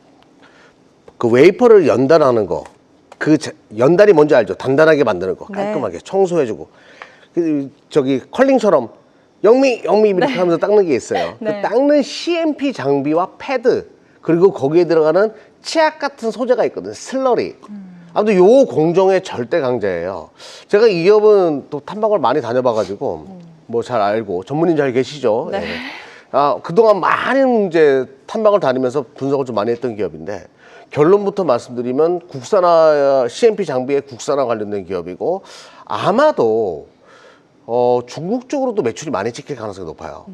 그 웨이퍼를 연단하는 거. 그 연단이 뭔지 알죠? 단단하게 만드는 거, 깔끔하게 청소해주고 저기 컬링처럼 영미 이렇게 하면서 닦는 게 있어요. 네. 그 닦는 CMP 장비와 패드 그리고 거기에 들어가는 치약 같은 소재가 있거든요. 슬러리. 아무튼 요 공정의 절대 강자예요. 제가 이 기업은 또 탐방을 많이 다녀봐가지고 뭐 잘 알고 전문인 잘 계시죠? 네. 예. 그동안 많은 이제 탐방을 다니면서 분석을 좀 많이 했던 기업인데. 결론부터 말씀드리면 국산화 CMP 장비의 국산화 관련된 기업이고 아마도 중국 쪽으로도 매출이 많이 찍힐 가능성이 높아요.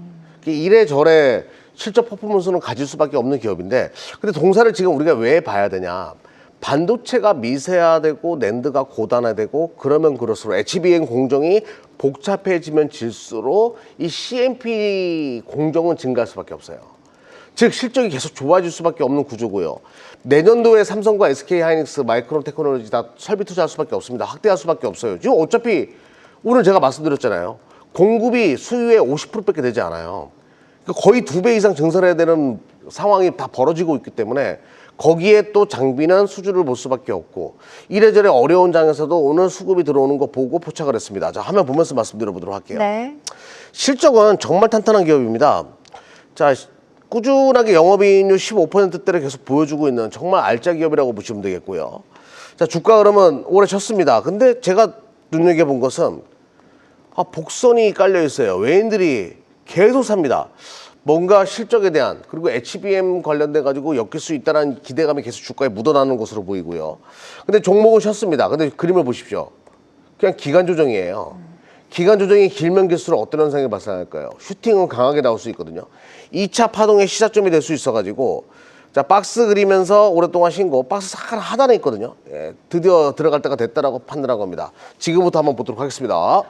이래저래 실적 퍼포먼스는 가질 수밖에 없는 기업인데 근데 동사를 지금 우리가 왜 봐야 되냐. 반도체가 미세화되고 낸드가 고단화되고 그러면 그럴수록 HBM 공정이 복잡해지면 질수록 이 CMP 공정은 증가할 수밖에 없어요. 즉 실적이 계속 좋아질 수밖에 없는 구조고요. 내년도에 삼성과 SK하이닉스, 마이크론 테크놀로지 다 설비 투자할 수밖에 없습니다. 확대할 수밖에 없어요. 지금 어차피 오늘 제가 말씀드렸잖아요. 공급이 수요의 50%밖에 되지 않아요. 그러니까 거의 2배 이상 증설해야 되는 상황이 다 벌어지고 있기 때문에 거기에 또 장비는 수주를 볼 수밖에 없고 이래저래 어려운 장에서도 오늘 수급이 들어오는 거 보고 포착을 했습니다. 자, 화면 보면서 말씀드려보도록 할게요. 네. 실적은 정말 탄탄한 기업입니다. 자, 꾸준하게 영업이익률 15%대를 계속 보여주고 있는 정말 알짜 기업이라고 보시면 되겠고요. 자, 주가 흐름은 오래 쳤습니다. 근데 제가 눈여겨본 것은 복선이 깔려 있어요. 외인들이 계속 삽니다. 뭔가 실적에 대한 그리고 HBM 관련돼 가지고 엮일 수 있다는 기대감이 계속 주가에 묻어나는 것으로 보이고요. 근데 종목은 쉬었습니다. 근데 그림을 보십시오. 그냥 기간 조정이에요. 기간 조정이 길면 길수록 어떤 현상이 발생할까요? 슈팅은 강하게 나올 수 있거든요. 2차 파동의 시작점이 될 수 있어가지고 자 박스 그리면서 오랫동안 신고 박스 약간 하단에 있거든요. 예, 드디어 들어갈 때가 됐다라고 판단한 겁니다. 지금부터 한번 보도록 하겠습니다.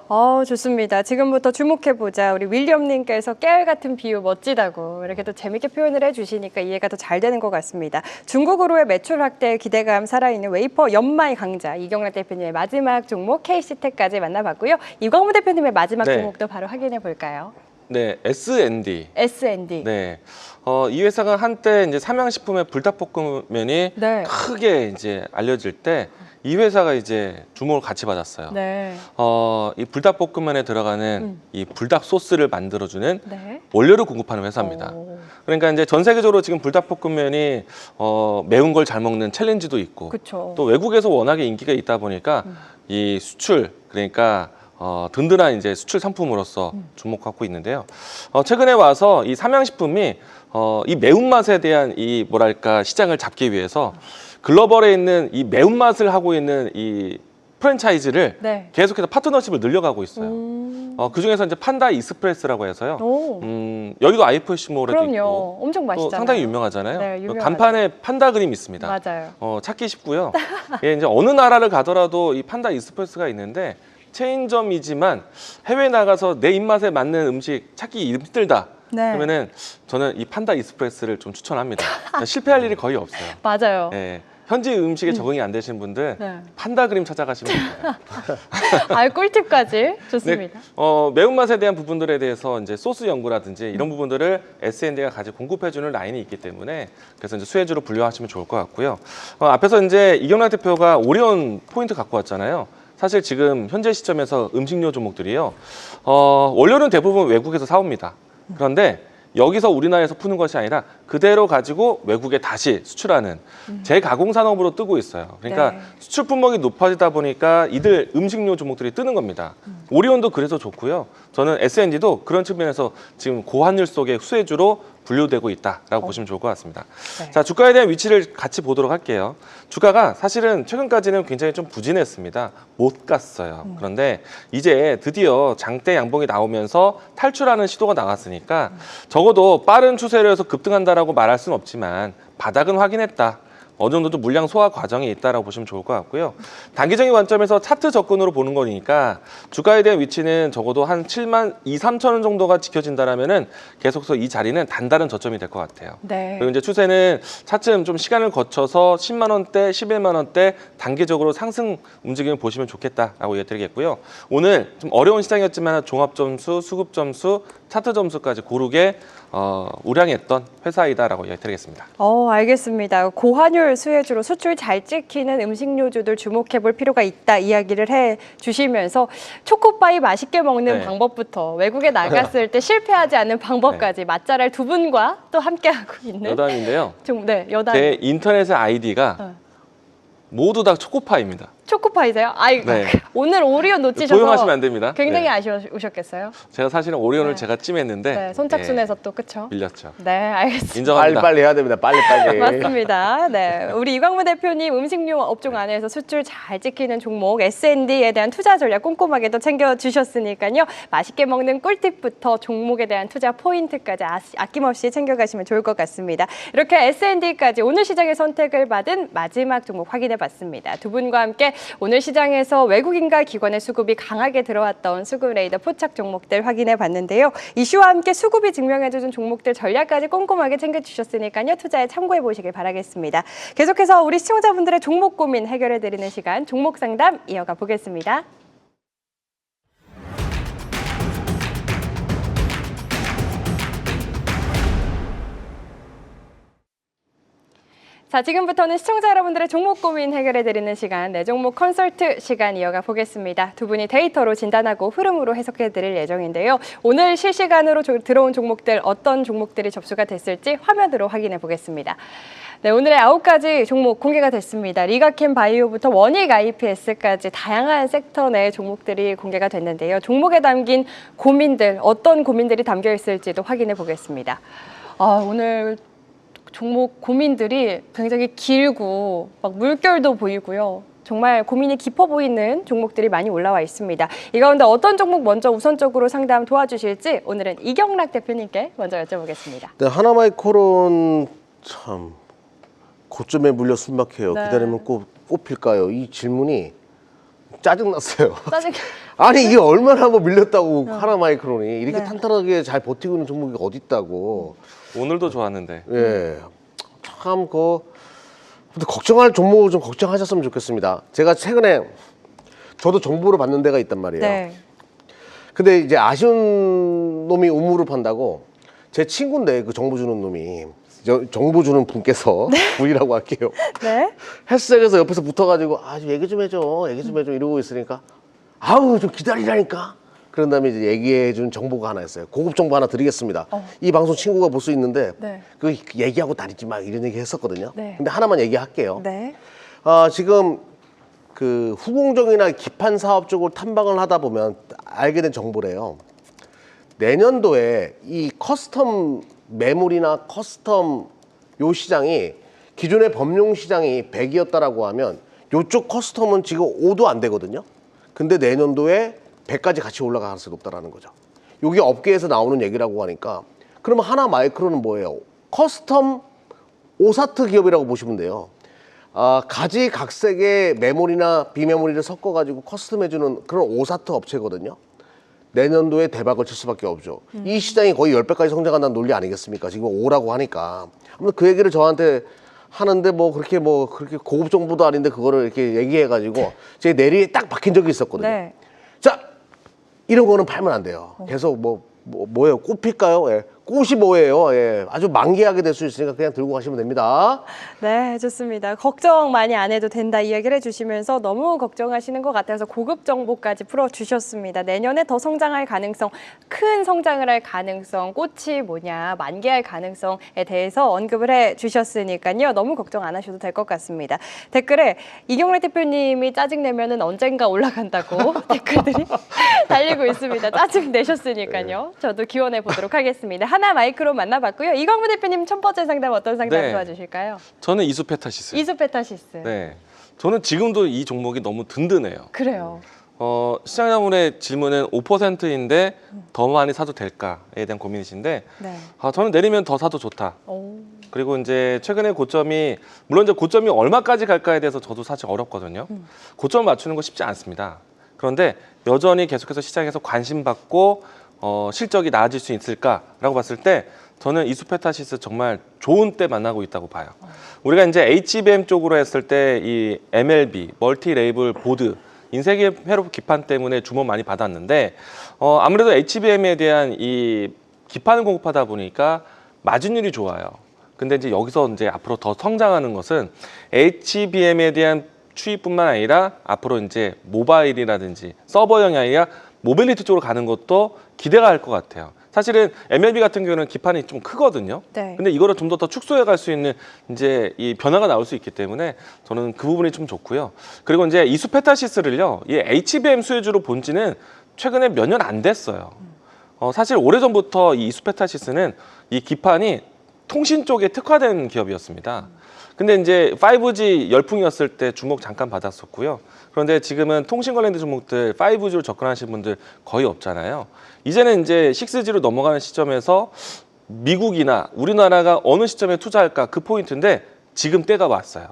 좋습니다. 지금부터 주목해보자. 우리 윌리엄님께서 깨알 같은 비유 멋지다고 이렇게 또 재밌게 표현을 해주시니까 이해가 더 잘 되는 것 같습니다. 중국으로의 매출 확대 기대감 살아있는 웨이퍼 연마의 강자 이경래 대표님의 마지막 종목 KC텍까지 만나봤고요. 이광무 대표님의 마지막 네. 종목도 바로 확인해 볼까요? 네, S&D. S&D. 네. 이 회사가 한때 이제 삼양식품의 불닭볶음면이 네. 크게 이제 알려질 때 이 회사가 이제 주목을 같이 받았어요. 네. 이 불닭볶음면에 들어가는 이 불닭 소스를 만들어주는 네. 원료를 공급하는 회사입니다. 그러니까 이제 전 세계적으로 지금 불닭볶음면이 매운 걸 잘 먹는 챌린지도 있고 그쵸. 또 외국에서 워낙에 인기가 있다 보니까 이 수출 그러니까 든든한 이제 수출 상품으로서 주목하고 있는데요. 최근에 와서 이 삼양식품이 이 매운맛에 대한 이 뭐랄까 시장을 잡기 위해서 글로벌에 있는 이 매운맛을 하고 있는 이 프랜차이즈를 네. 계속해서 파트너십을 늘려가고 있어요. 그 중에서 이제 판다 익스프레스라고 해서요. 오. 여기도 IFC몰에도 그럼요. 있고 엄청 또 맛있잖아요. 상당히 유명하잖아요. 네, 유명하죠. 간판에 판다 그림이 있습니다. 맞아요. 찾기 쉽고요. 예, 이제 어느 나라를 가더라도 이 판다 익스프레스가 있는데 체인점이지만 해외 나가서 내 입맛에 맞는 음식 찾기 힘들다. 네. 그러면은 저는 이 판다 익스프레스를 좀 추천합니다. 실패할 일이 거의 없어요. 맞아요. 예, 현지 음식에 적응이 안 되시는 분들 네. 판다 그림 찾아가시면 돼요. 아, 꿀팁까지 좋습니다. 매운맛에 대한 부분들에 대해서 이제 소스 연구라든지 이런 부분들을 S&D가 같이 공급해주는 라인이 있기 때문에 그래서 이제 수혜주로 분류하시면 좋을 것 같고요. 앞에서 이제 이경락 대표가 오리온 포인트 갖고 왔잖아요. 사실 지금 현재 시점에서 음식료 종목들이요. 원료는 대부분 외국에서 사옵니다. 그런데 여기서 우리나라에서 푸는 것이 아니라 그대로 가지고 외국에 다시 수출하는 재가공 산업으로 뜨고 있어요. 그러니까 네. 수출 품목이 높아지다 보니까 이들 음식료 종목들이 뜨는 겁니다. 오리온도 그래서 좋고요. 저는 S&D도 그런 측면에서 지금 고환율 속의 수혜주로 분류되고 있다라고 보시면 좋을 것 같습니다. 네. 자, 주가에 대한 위치를 같이 보도록 할게요. 주가가 사실은 최근까지는 굉장히 좀 부진했습니다. 못 갔어요. 그런데 이제 드디어 장대 양봉이 나오면서 탈출하는 시도가 나왔으니까 적어도 빠른 추세로 해서 급등한다라고 말할 수는 없지만 바닥은 확인했다. 어느 정도 좀 물량 소화 과정이 있다라고 보시면 좋을 것 같고요. 단기적인 관점에서 차트 접근으로 보는 거니까 주가에 대한 위치는 적어도 한 7만 2, 3천 원 정도가 지켜진다라면은 계속해서 이 자리는 단다른 저점이 될 것 같아요. 네. 그리고 이제 추세는 차츰 좀 시간을 거쳐서 10만 원대, 11만 원대 단계적으로 상승 움직임을 보시면 좋겠다라고 이야기드리겠고요. 오늘 좀 어려운 시장이었지만 종합 점수, 수급 점수, 차트 점수까지 고르게 우량했던 회사이다라고 이야기드리겠습니다. 알겠습니다. 고환율 수혜주로 수출 잘 찍히는 음식료주들 주목해 볼 필요가 있다 이야기를 해 주시면서 초코파이 맛있게 먹는 네. 방법부터 외국에 나갔을 때 실패하지 않는 방법까지 맛잘알 두 분과 또 함께하고 있는 여담인데요. 여담. 제 인터넷의 아이디가 모두 다 초코파이입니다. 초코파이세요? 네. 오늘 오리온 놓치셔서 도용하시면 안 됩니다. 굉장히 네. 아쉬우셨겠어요? 제가 사실은 오리온을 네. 제가 찜했는데 네, 선착순에서 또 그쵸? 밀렸죠. 네, 알겠습니다. 인정합니다. 빨리빨리 해야 됩니다. 빨리빨리. 맞습니다. 네, 우리 이광무 대표님 음식료 업종 안에서 수출 잘 지키는 종목 S&D에 대한 투자 전략 꼼꼼하게 또 챙겨주셨으니까요. 맛있게 먹는 꿀팁부터 종목에 대한 투자 포인트까지 아낌없이 챙겨가시면 좋을 것 같습니다. 이렇게 S&D까지 오늘 시장에 선택을 받은 마지막 종목 확인해봤습니다. 두 분과 함께 오늘 시장에서 외국인과 기관의 수급이 강하게 들어왔던 수급 레이더 포착 종목들 확인해봤는데요. 이슈와 함께 수급이 증명해주는 종목들 전략까지 꼼꼼하게 챙겨주셨으니까요. 투자에 참고해보시길 바라겠습니다. 계속해서 우리 시청자분들의 종목 고민 해결해드리는 시간 종목 상담 이어가 보겠습니다. 자, 지금부터는 시청자 여러분들의 종목 고민 해결해드리는 시간, 네 종목 컨설트 시간 이어가 보겠습니다. 두 분이 데이터로 진단하고 흐름으로 해석해드릴 예정인데요. 오늘 실시간으로 들어온 종목들, 어떤 종목들이 접수가 됐을지 화면으로 확인해 보겠습니다. 네, 오늘의 9가지 종목 공개가 됐습니다. 리가캠 바이오부터 원익 IPS까지 다양한 섹터 내 종목들이 공개가 됐는데요. 종목에 담긴 고민들, 어떤 고민들이 담겨 있을지도 확인해 보겠습니다. 오늘 종목 고민들이 굉장히 길고 막 물결도 보이고요. 정말 고민이 깊어 보이는 종목들이 많이 올라와 있습니다. 이 가운데 어떤 종목 먼저 우선적으로 상담 도와주실지 오늘은 이경락 대표님께 먼저 여쭤보겠습니다. 네, 하나마이크론 참 고점에 물려 숨막혀요. 네. 기다리면 꼽힐까요? 이 질문이 짜증났어요. 짜증. 아니 이게 얼마나 밀렸다고 하나마이크론이 이렇게 네. 탄탄하게 잘 버티고 있는 종목이 어디 있다고. 오늘도 좋았는데. 예, 참 근데 걱정할 종목을 좀 걱정하셨으면 좋겠습니다. 제가 최근에 저도 정보를 받는 데가 있단 말이에요. 네. 근데 이제 아쉬운 놈이 우물을 판다고 제 친구인데 그 정보 주는 놈이 정보 주는 분께서 우리라고 할게요. 네. 헬스장에서 옆에서 붙어가지고 좀 얘기 좀 해줘, 얘기 좀 해줘 이러고 있으니까 아우 좀 기다리라니까. 그런 다음에 이제 얘기해준 정보가 하나 있어요. 고급 정보 하나 드리겠습니다. 이 방송 친구가 볼 수 있는데 네. 그 얘기하고 다니지 마 이런 얘기 했었거든요. 네. 근데 하나만 얘기할게요. 네. 지금 그 후공정이나 기판 사업 쪽을 탐방을 하다 보면 알게 된 정보래요. 내년도에 이 커스텀 매물이나 커스텀 요 시장이 기존의 범용 시장이 100이었다라고 하면 요쪽 커스텀은 지금 5도 안 되거든요. 근데 내년도에 100까지 같이 올라갈 가능성이 높다라는 거죠. 요게 업계에서 나오는 얘기라고 하니까 그러면 하나 마이크로는 뭐예요? 커스텀 오사트 기업이라고 보시면 돼요. 가지각색의 메모리나 비메모리를 섞어가지고 커스텀해주는 그런 오사트 업체거든요. 내년도에 대박을 칠 수밖에 없죠. 이 시장이 거의 10배까지 성장한다는 논리 아니겠습니까? 지금 5라고 하니까. 아무튼 그 얘기를 저한테 하는데 그렇게 고급 정보도 아닌데 그거를 이렇게 얘기해가지고 제 내리에 딱 박힌 적이 있었거든요. 네. 자, 이런 거는 팔면 안 돼요. 계속 뭐예요? 꽃필까요? 예. 꽃이 뭐예요? 예. 아주 만개하게 될 수 있으니까 그냥 들고 가시면 됩니다. 네, 좋습니다. 걱정 많이 안 해도 된다 이야기를 해주시면서 너무 걱정하시는 것 같아서 고급 정보까지 풀어주셨습니다. 내년에 더 성장할 가능성, 큰 성장을 할 가능성, 꽃이 뭐냐, 만개할 가능성에 대해서 언급을 해주셨으니까요. 너무 걱정 안 하셔도 될 것 같습니다. 댓글에 이경래 대표님이 짜증내면은 언젠가 올라간다고 댓글들이 달리고 있습니다. 짜증 내셨으니까요. 저도 기원해 보도록 하겠습니다. 하나 마이크로 만나봤고요. 이광무 대표님 첫 번째 상담 어떤 상담 네. 도와주실까요? 저는 이수페타시스. 이수페타시스. 네. 저는 지금도 이 종목이 너무 든든해요. 그래요. 시장자분의 질문은 5%인데 더 많이 사도 될까에 대한 고민이신데 네. 저는 내리면 더 사도 좋다. 오. 그리고 이제 최근에 고점이 물론 이제 고점이 얼마까지 갈까에 대해서 저도 사실 어렵거든요. 고점을 맞추는 거 쉽지 않습니다. 그런데 여전히 계속해서 시장에서 관심받고 실적이 나아질 수 있을까라고 봤을 때 저는 이수페타시스 정말 좋은 때 만나고 있다고 봐요. 우리가 이제 HBM 쪽으로 했을 때 이 MLB, 멀티 레이블 보드, 인쇄기 회로 기판 때문에 주목 많이 받았는데 아무래도 HBM에 대한 이 기판을 공급하다 보니까 마진율이 좋아요. 근데 이제 여기서 이제 앞으로 더 성장하는 것은 HBM에 대한 추이뿐만 아니라 앞으로 이제 모바일이라든지 서버형이 아니라 모빌리티 쪽으로 가는 것도 기대가 할 것 같아요. 사실은 MLB 같은 경우는 기판이 좀 크거든요. 네. 근데 이거를 좀 더 축소해 갈 수 있는 이제 이 변화가 나올 수 있기 때문에 저는 그 부분이 좀 좋고요. 그리고 이제 이수페타시스를요, 이 HBM 수혜주로 본 지는 최근에 몇 년 안 됐어요. 사실 오래전부터 이 이수페타시스는 이 기판이 통신 쪽에 특화된 기업이었습니다. 근데 이제 5G 열풍이었을 때 주목 잠깐 받았었고요. 그런데 지금은 통신 관련된 종목들 5G로 접근하시는 분들 거의 없잖아요. 이제는 이제 6G로 넘어가는 시점에서 미국이나 우리나라가 어느 시점에 투자할까 그 포인트인데 지금 때가 왔어요.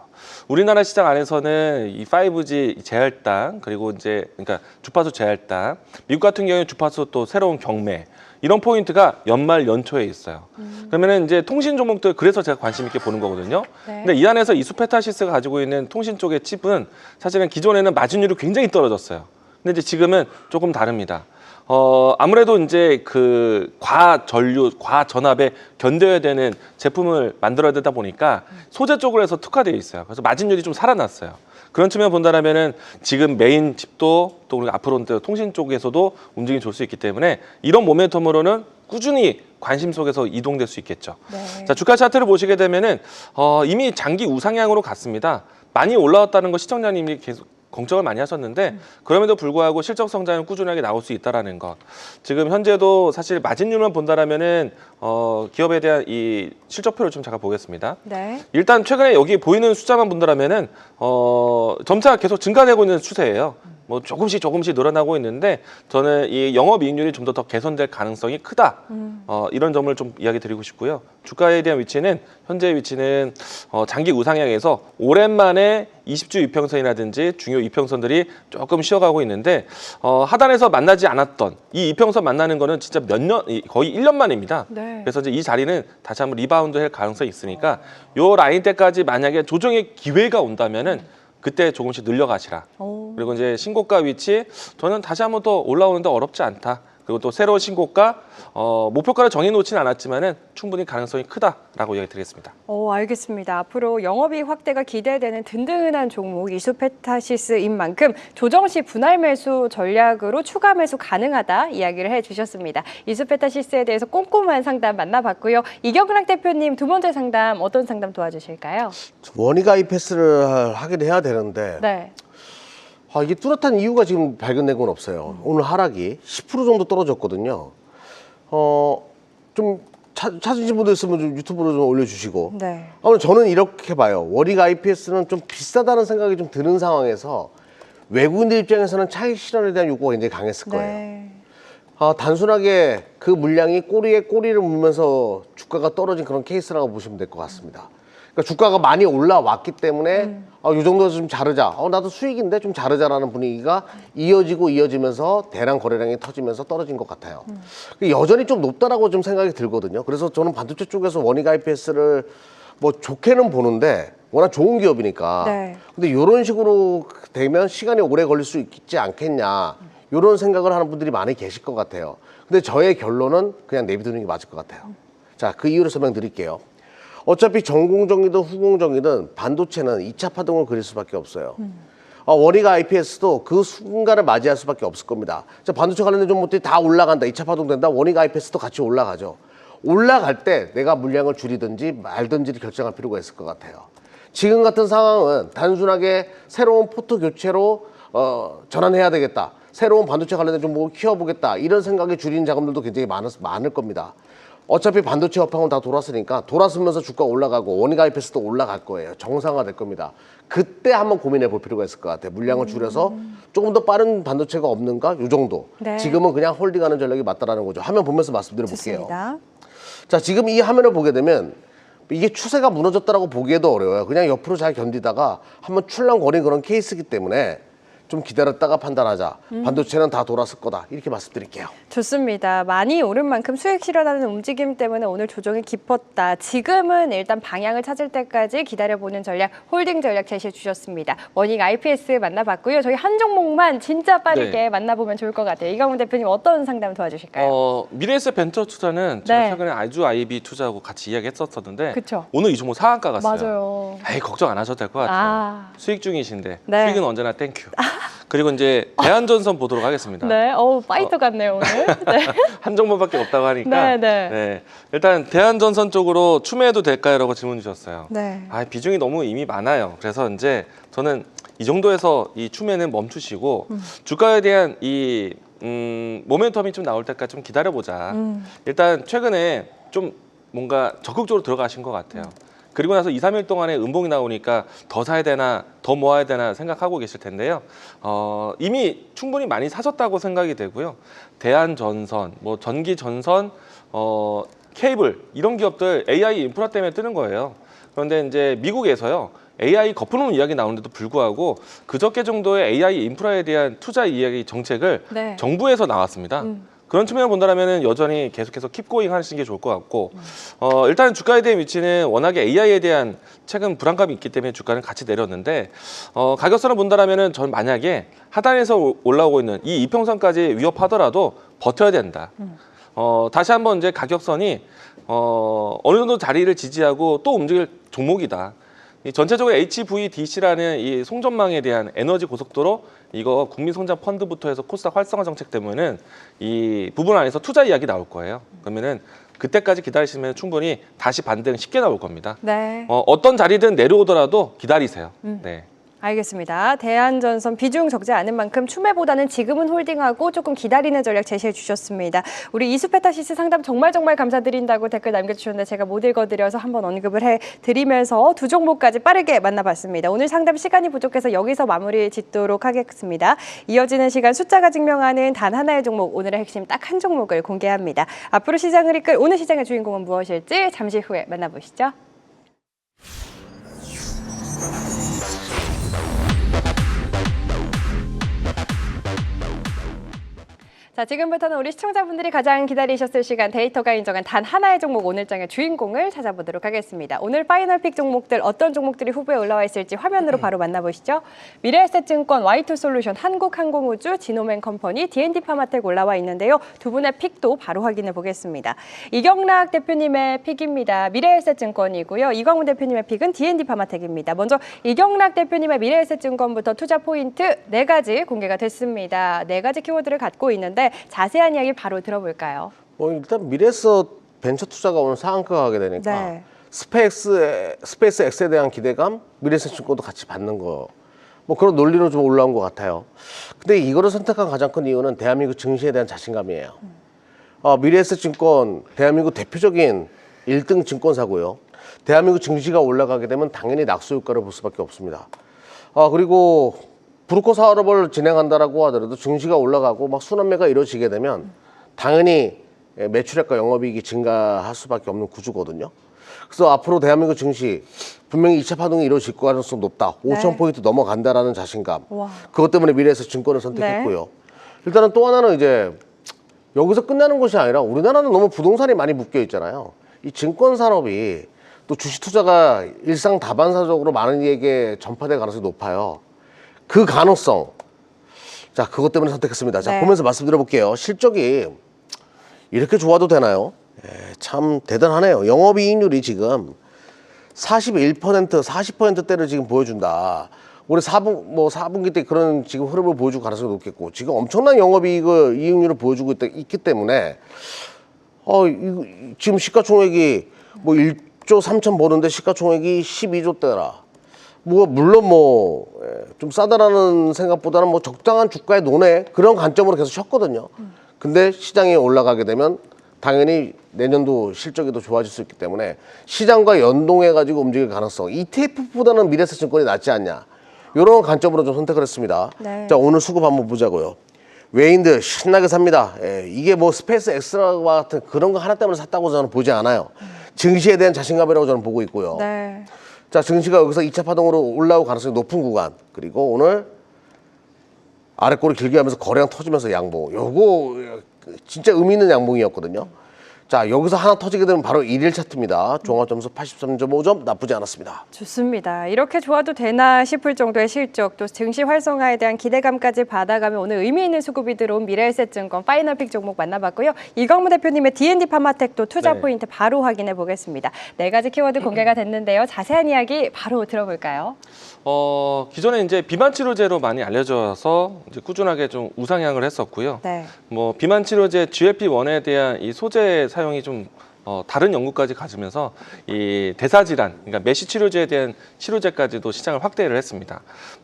우리나라 시장 안에서는 이 5G 재할당 그리고 이제 그러니까 주파수 재할당, 미국 같은 경우에 주파수 또 새로운 경매 이런 포인트가 연말 연초에 있어요. 그러면은 이제 통신 종목들 그래서 제가 관심 있게 보는 거거든요. 네. 근데 이 안에서 이수페타시스가 가지고 있는 통신 쪽의 칩은 사실은 기존에는 마진율이 굉장히 떨어졌어요. 근데 이제 지금은 조금 다릅니다. 아무래도 이제 그 과전류, 과전압에 견뎌야 되는 제품을 만들어야 되다 보니까 소재 쪽으로 해서 특화되어 있어요. 그래서 마진율이 좀 살아났어요. 그런 측면 본다면은 지금 메인 칩도 또 우리가 앞으로 통신 쪽에서도 움직임이 좋을 수 있기 때문에 이런 모멘텀으로는 꾸준히 관심 속에서 이동될 수 있겠죠. 네. 자, 주가 차트를 보시게 되면은 이미 장기 우상향으로 갔습니다. 많이 올라왔다는 거 시청자님이 계속 걱정을 많이 하셨는데 그럼에도 불구하고 실적 성장은 꾸준하게 나올 수 있다라는 것. 지금 현재도 사실 마진율만 본다라면은 기업에 대한 이 실적표를 좀 잠깐 보겠습니다. 네. 일단 최근에 여기 보이는 숫자만 본다라면은 점차 계속 증가되고 있는 추세예요. 뭐 조금씩 늘어나고 있는데 저는 이 영업이익률이 좀 더 개선될 가능성이 크다. 이런 점을 좀 이야기 드리고 싶고요. 주가에 대한 위치는 현재 위치는 장기 우상향에서 오랜만에 20주 이평선이라든지 중요 이평선들이 조금 쉬어가고 있는데 하단에서 만나지 않았던 이 이평선 만나는 거는 진짜 몇 년, 거의 1년 만입니다. 네. 그래서 이제 이 자리는 다시 한번 리바운드 할 가능성이 있으니까 요 라인 때까지 만약에 조정의 기회가 온다면은 그때 조금씩 늘려가시라. 오. 그리고 이제 신고가 위치 저는 다시 한번 더 올라오는데 어렵지 않다. 그리고 또 새로운 신고가 목표가를 정해놓지는 않았지만은 충분히 가능성이 크다라고 이야기 드리겠습니다. 알겠습니다. 앞으로 영업이익 확대가 기대되는 든든한 종목 이수페타시스인 만큼 조정 시 분할 매수 전략으로 추가 매수 가능하다 이야기를 해주셨습니다. 이수페타시스에 대해서 꼼꼼한 상담 만나봤고요. 이경락 대표님 두 번째 상담 어떤 상담 도와주실까요? 원익 아이 패스를 하긴 해야 되는데 네. 이게 뚜렷한 이유가 지금 발견된 건 없어요. 오늘 하락이 10% 정도 떨어졌거든요. 좀 찾으신 분들 있으면 좀 유튜브로 좀 올려주시고. 네. 아무튼 저는 이렇게 봐요. 원익 IPS는 좀 비싸다는 생각이 좀 드는 상황에서 외국인들 입장에서는 차익 실현에 대한 욕구가 굉장히 강했을 거예요. 네. 단순하게 그 물량이 꼬리에 꼬리를 물면서 주가가 떨어진 그런 케이스라고 보시면 될 것 같습니다. 그러니까 주가가 많이 올라왔기 때문에 이 정도에서 좀 자르자. 나도 수익인데 좀 자르자라는 분위기가 이어지면서 대량 거래량이 터지면서 떨어진 것 같아요. 여전히 좀 높다라고 좀 생각이 들거든요. 그래서 저는 반도체 쪽에서 원익 IPS를 뭐 좋게는 보는데 워낙 좋은 기업이니까. 네. 근데 이런 식으로 되면 시간이 오래 걸릴 수 있지 않겠냐. 이런 생각을 하는 분들이 많이 계실 것 같아요. 근데 저의 결론은 그냥 내비두는 게 맞을 것 같아요. 자, 그 이유를 설명드릴게요. 어차피 전공정이든 후공정이든 반도체는 2차 파동을 그릴 수밖에 없어요. 원익 IPS도 그 순간을 맞이할 수밖에 없을 겁니다. 자, 반도체 관련된 종목들이 다 올라간다. 2차 파동 된다. 원익 IPS도 같이 올라가죠. 올라갈 때 내가 물량을 줄이든지 말든지를 결정할 필요가 있을 것 같아요. 지금 같은 상황은 단순하게 새로운 포트 교체로 전환해야 되겠다. 새로운 반도체 관련된 종목을 키워보겠다. 이런 생각에 줄이는 자금들도 굉장히 많을 겁니다. 어차피 반도체 업황은 다 돌았으니까 돌았으면서 주가 올라가고 원익 IPS도 올라갈 거예요. 정상화될 겁니다. 그때 한번 고민해 볼 필요가 있을 것 같아요. 물량을 줄여서 조금 더 빠른 반도체가 없는가? 요 정도. 네. 지금은 그냥 홀딩하는 전략이 맞다라는 거죠. 화면 보면서 말씀드려 볼게요. 좋습니다. 자, 지금 이 화면을 보게 되면 이게 추세가 무너졌다라고 보기에도 어려워요. 그냥 옆으로 잘 견디다가 한번 출렁거린 그런 케이스이기 때문에 좀 기다렸다가 판단하자. 반도체는 다 돌았을 거다. 이렇게 말씀드릴게요. 좋습니다. 많이 오른 만큼 수익 실현하는 움직임 때문에 오늘 조정이 깊었다. 지금은 일단 방향을 찾을 때까지 기다려보는 전략, 홀딩 전략 제시해 주셨습니다. 원익 IPS 만나봤고요. 저희 한 종목만 진짜 빠르게 네. 만나보면 좋을 것 같아요. 이강훈 대표님 어떤 상담 도와주실까요? 미래에셋 벤처 투자는 제가 네. 최근에 아주 IB 투자하고 같이 이야기했었었는데 그쵸. 오늘 이 종목 상한가 갔어요. 맞아요. 에이, 걱정 안 하셔도 될 것 같아요. 아. 수익 중이신데 네. 수익은 언제나 땡큐. 그리고 이제 대한전선 보도록 하겠습니다. 네, 파이터 같네요 오늘. 네. 한 종목밖에 없다고 하니까 네, 네. 네. 일단 대한전선 쪽으로 추매해도 될까요?라고 질문 주셨어요. 네. 비중이 너무 이미 많아요. 그래서 이제 저는 이 정도에서 이 추매는 멈추시고 주가에 대한 이 모멘텀이 좀 나올 때까지 좀 기다려보자. 일단 최근에 좀 뭔가 적극적으로 들어가신 것 같아요. 그리고 나서 2, 3일 동안에 음봉이 나오니까 더 사야 되나 더 모아야 되나 생각하고 계실 텐데요. 이미 충분히 많이 사셨다고 생각이 되고요. 대한전선, 뭐 전기전선, 케이블 이런 기업들 AI 인프라 때문에 뜨는 거예요. 그런데 이제 미국에서요. AI 거품론 이야기 나오는데도 불구하고 그저께 정도의 AI 인프라에 대한 투자 이야기 정책을 네. 정부에서 나왔습니다. 그런 측면을 본다면 여전히 계속해서 킵고잉 하시는 게 좋을 것 같고 일단 주가에 대한 위치는 워낙에 AI에 대한 최근 불안감이 있기 때문에 주가는 같이 내렸는데 가격선을 본다면 전 만약에 하단에서 올라오고 있는 이 이평선까지 위협하더라도 버텨야 된다. 다시 한번 이제 가격선이 어느 정도 자리를 지지하고 또 움직일 종목이다. 이 전체적으로 HVDC라는 이 송전망에 대한 에너지 고속도로 이거 국민성장 펀드부터 해서 코스닥 활성화 정책 때문에는 이 부분 안에서 투자 이야기 나올 거예요. 그러면은 그때까지 기다리시면 충분히 다시 반등 쉽게 나올 겁니다. 네. 어떤 자리든 내려오더라도 기다리세요. 네. 알겠습니다. 대한전선 비중 적지 않은 만큼 추매보다는 지금은 홀딩하고 조금 기다리는 전략 제시해 주셨습니다. 우리 이수페타시스 상담 정말 감사드린다고 댓글 남겨주셨는데 제가 못 읽어드려서 한번 언급을 해드리면서 두 종목까지 빠르게 만나봤습니다. 오늘 상담 시간이 부족해서 여기서 마무리 짓도록 하겠습니다. 이어지는 시간 숫자가 증명하는 단 하나의 종목, 오늘의 핵심 딱 한 종목을 공개합니다. 앞으로 시장을 이끌 오늘 시장의 주인공은 무엇일지 잠시 후에 만나보시죠. 자, 지금부터는 우리 시청자분들이 가장 기다리셨을 시간, 데이터가 인정한 단 하나의 종목 오늘장의 주인공을 찾아보도록 하겠습니다. 오늘 파이널픽 종목들 어떤 종목들이 후보에 올라와 있을지 화면으로 바로 만나보시죠. 미래에셋증권, Y2솔루션, 한국항공우주, 지노맨컴퍼니, D&D파마텍 올라와 있는데요. 두 분의 픽도 바로 확인해 보겠습니다. 이경락 대표님의 픽입니다. 미래에셋증권이고요. 이광훈 대표님의 픽은 D&D파마텍입니다. 먼저 이경락 대표님의 미래에셋증권부터 투자 포인트 4가지 공개가 됐습니다. 4가지 키워드를 갖고 있는데 자세한 이야기 바로 들어볼까요? 일단 미래에서 벤처 투자가 오늘 상한가 가게 되니까 네. 스페이스 X에 대한 기대감, 미래에셋증권도 같이 받는 거 뭐 그런 논리로 좀 올라온 것 같아요. 근데 이거를 선택한 가장 큰 이유는 대한민국 증시에 대한 자신감이에요. 미래에셋증권 대한민국 대표적인 1등 증권사고요. 대한민국 증시가 올라가게 되면 당연히 낙수 효과를 볼 수밖에 없습니다. 그리고 브로커 사업을 진행한다라고 하더라도 증시가 올라가고 막 순환매가 이루어지게 되면 당연히 매출액과 영업이익이 증가할 수밖에 없는 구조거든요. 그래서 앞으로 대한민국 증시 분명히 2차 파동이 이루어질 가능성이 높다. 5,000포인트 넘어간다라는 자신감. 와. 그것 때문에 미래에셋증권을 선택했고요. 일단은 또 하나는 이제 여기서 끝나는 것이 아니라 우리나라는 너무 부동산이 많이 묶여 있잖아요. 이 증권 산업이 또 주식 투자가 일상 다반사적으로 많은 이에게 전파될 가능성이 높아요. 그 가능성. 자, 그것 때문에 선택했습니다. 자, 네. 보면서 말씀드려볼게요. 실적이 이렇게 좋아도 되나요? 참 대단하네요. 영업이익률이 지금 41%, 40%대를 지금 보여준다. 올해 4분기 때 그런 지금 흐름을 보여줄 가능성이 높겠고, 지금 엄청난 이익률을 보여주고 있기 때문에, 지금 시가총액이 뭐 1조 3천 버는데 시가총액이 12조대라. 물론 좀 싸다라는 생각보다는 뭐 적당한 주가의 논에 그런 관점으로 계속 쳤거든요. 근데 시장이 올라가게 되면 당연히 내년도 실적이 더 좋아질 수 있기 때문에 시장과 연동해가지고 움직일 가능성, ETF보다는 미래에셋증권이 낫지 않냐, 이런 관점으로 좀 선택을 했습니다. 네. 자, 오늘 수급 한번 보자고요. 외인들 신나게 삽니다. 이게 뭐 스페이스 X와 같은 그런 거 하나 때문에 샀다고 저는 보지 않아요. 증시에 대한 자신감이라고 저는 보고 있고요. 네. 자, 증시가 여기서 2차 파동으로 올라올 가능성이 높은 구간, 그리고 오늘 아래꼬리 길게 하면서 거래량 터지면서 양봉, 요거 진짜 의미 있는 양봉이었거든요. 자, 여기서 하나 터지게 되면 바로 1일 차트입니다. 종합점수 83.5점, 나쁘지 않았습니다. 좋습니다. 이렇게 좋아도 되나 싶을 정도의 실적, 또 증시 활성화에 대한 기대감까지 받아가며 오늘 의미 있는 수급이 들어온 미래에셋증권 파이널픽 종목 만나봤고요. 이광무 대표님의 D&D 파마텍도 투자 네. 포인트 바로 확인해 보겠습니다. 4가지 키워드 공개가 됐는데요. 자세한 이야기 바로 들어볼까요? 기존에 이제 비만 치료제로 많이 알려져서 이제 꾸준하게 좀 우상향을 했었고요. 네. 뭐 비만 치료제 GLP-1에 대한 이 소재 사용이 좀 다른 연구까지 가지면서 이 대사질환, 그러니까 메시 치료제에 대한 치료제까지도 시장을 확대를 했습니다.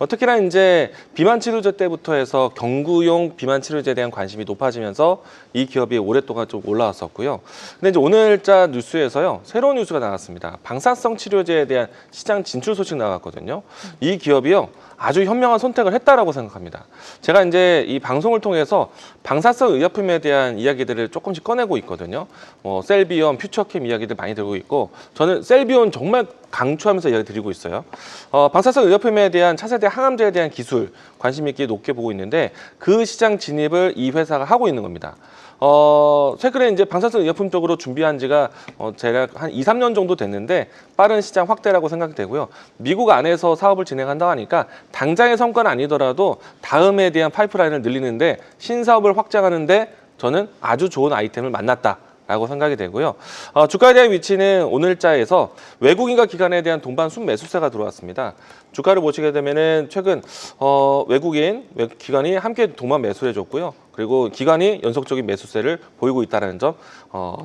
특히나 이제 비만 치료제 때부터 해서 경구용 비만 치료제에 대한 관심이 높아지면서 이 기업이 오랫동안 좀 올라왔었고요. 근데 이제 오늘자 뉴스에서요, 새로운 뉴스가 나왔습니다. 방사성 치료제에 대한 시장 진출 소식 나왔거든요. 이 기업이요, 아주 현명한 선택을 했다라고 생각합니다. 제가 이제 이 방송을 통해서 방사성 의약품에 대한 이야기들을 조금씩 꺼내고 있거든요. 셀비온, 퓨처캠 이야기들 많이 들고 있고, 저는 셀비온 정말 강추하면서 이야기 드리고 있어요. 방사성 의약품에 대한 차세대 항암제에 대한 기술 관심 있게 높게 보고 있는데, 그 시장 진입을 이 회사가 하고 있는 겁니다. 최근에 이제 방사성 의약품 쪽으로 준비한 지가 제가 한 2, 3년 정도 됐는데 빠른 시장 확대라고 생각이 되고요. 미국 안에서 사업을 진행한다고 하니까 당장의 성과는 아니더라도 다음에 대한 파이프라인을 늘리는데 신사업을 확장하는데 저는 아주 좋은 아이템을 만났다. 라고 생각이 되고요. 주가에 대한 위치는 오늘자에서 외국인과 기관에 대한 동반 순매수세가 들어왔습니다. 주가를 보시게 되면은 최근 외국인 기관이 함께 동반 매수를 해줬고요. 그리고 기관이 연속적인 매수세를 보이고 있다는 점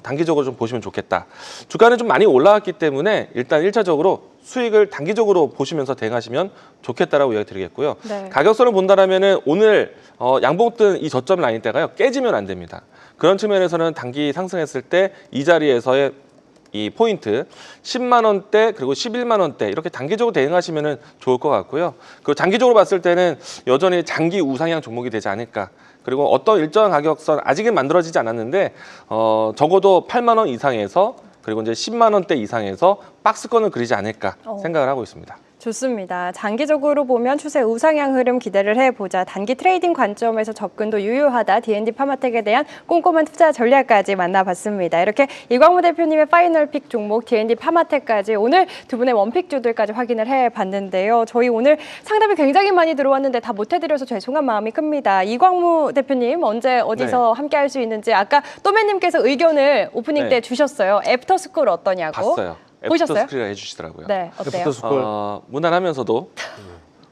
단기적으로 좀 보시면 좋겠다. 주가는 좀 많이 올라왔기 때문에 일단 1차적으로 수익을 단기적으로 보시면서 대응하시면 좋겠다라고 이야기 드리겠고요. 네. 가격선을 본다라면은 오늘 양봉 뜬 이 저점 라인대가요, 깨지면 안 됩니다. 그런 측면에서는 단기 상승했을 때 이 자리에서의 이 포인트 10만 원대 그리고 11만 원대 이렇게 단기적으로 대응하시면 좋을 것 같고요. 그리고 장기적으로 봤을 때는 여전히 장기 우상향 종목이 되지 않을까. 그리고 어떤 일정한 가격선 아직은 만들어지지 않았는데 적어도 8만 원 이상에서 그리고 이제 10만 원대 이상에서 박스권을 그리지 않을까 생각을 하고 있습니다. 좋습니다. 장기적으로 보면 추세 우상향 흐름 기대를 해보자. 단기 트레이딩 관점에서 접근도 유효하다. D&D 파마텍에 대한 꼼꼼한 투자 전략까지 만나봤습니다. 이렇게 이광무 대표님의 파이널 픽 종목 D&D 파마텍까지 오늘 두 분의 원픽주들까지 확인을 해봤는데요. 저희 오늘 상담이 굉장히 많이 들어왔는데 다 못해드려서 죄송한 마음이 큽니다. 이광무 대표님 언제 어디서 함께할 수 있는지 아까 또매님께서 의견을 오프닝 때 주셨어요. 애프터스쿨 어떠냐고. 봤어요. 보셨어요? 애프터스쿨이라 해주시더라고요. 네, 어때요? 애프터스쿨. 무난하면서도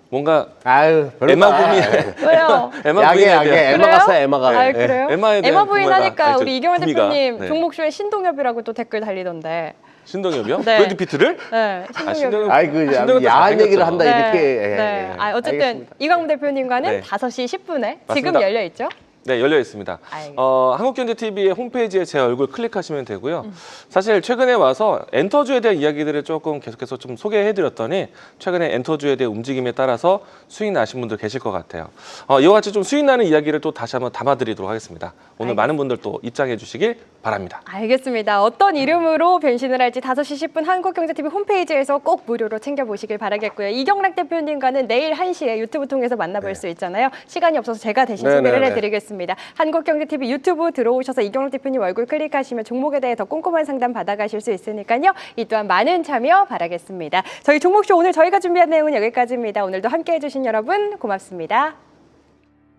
뭔가 아유, 에마 부인, 왜요? 에마 부인에 야게 대한 에마 갔어요, 에마가. 아, 그래요? 에마에 대한 에마 부인 구매가 하니까 알죠? 우리 이경원 구미가. 대표님 네. 종목쇼에 신동엽이라고 또 댓글 달리던데. 신동엽이요? 네. 브래드 피트를? 네, 신동엽. 아이 그 신동엽도 야한 얘기를 잘생겼죠. 한다 네, 이렇게. 네. 어쨌든 알겠습니다. 이광우 대표님과는 네. 5시 10분에 지금 맞습니다. 열려 있죠? 네, 열려 있습니다. 알겠습니다. 한국경제TV의 홈페이지에 제 얼굴 클릭하시면 되고요. 사실 최근에 와서 엔터주에 대한 이야기들을 조금 계속해서 좀 소개해드렸더니 최근에 엔터주에 대한 움직임에 따라서 수익 나신 분들 계실 것 같아요. 이와 같이 좀 수익 나는 이야기를 또 다시 한번 담아드리도록 하겠습니다. 오늘 많은 분들 또 입장해 주시길 바랍니다. 알겠습니다. 어떤 이름으로 변신을 할지 5시 10분 한국경제TV 홈페이지에서 꼭 무료로 챙겨보시길 바라겠고요. 이경락 대표님과는 내일 1시에 유튜브 통해서 만나볼 수 있잖아요. 시간이 없어서 제가 대신 네, 소개를 네, 네. 해드리겠습니다. 한국경제TV 유튜브 들어오셔서 이경락 대표님 얼굴 클릭하시면 종목에 대해 더 꼼꼼한 상담 받아가실 수 있으니까요. 이 또한 많은 참여 바라겠습니다. 저희 종목쇼 오늘 저희가 준비한 내용은 여기까지입니다. 오늘도 함께해 주신 여러분 고맙습니다.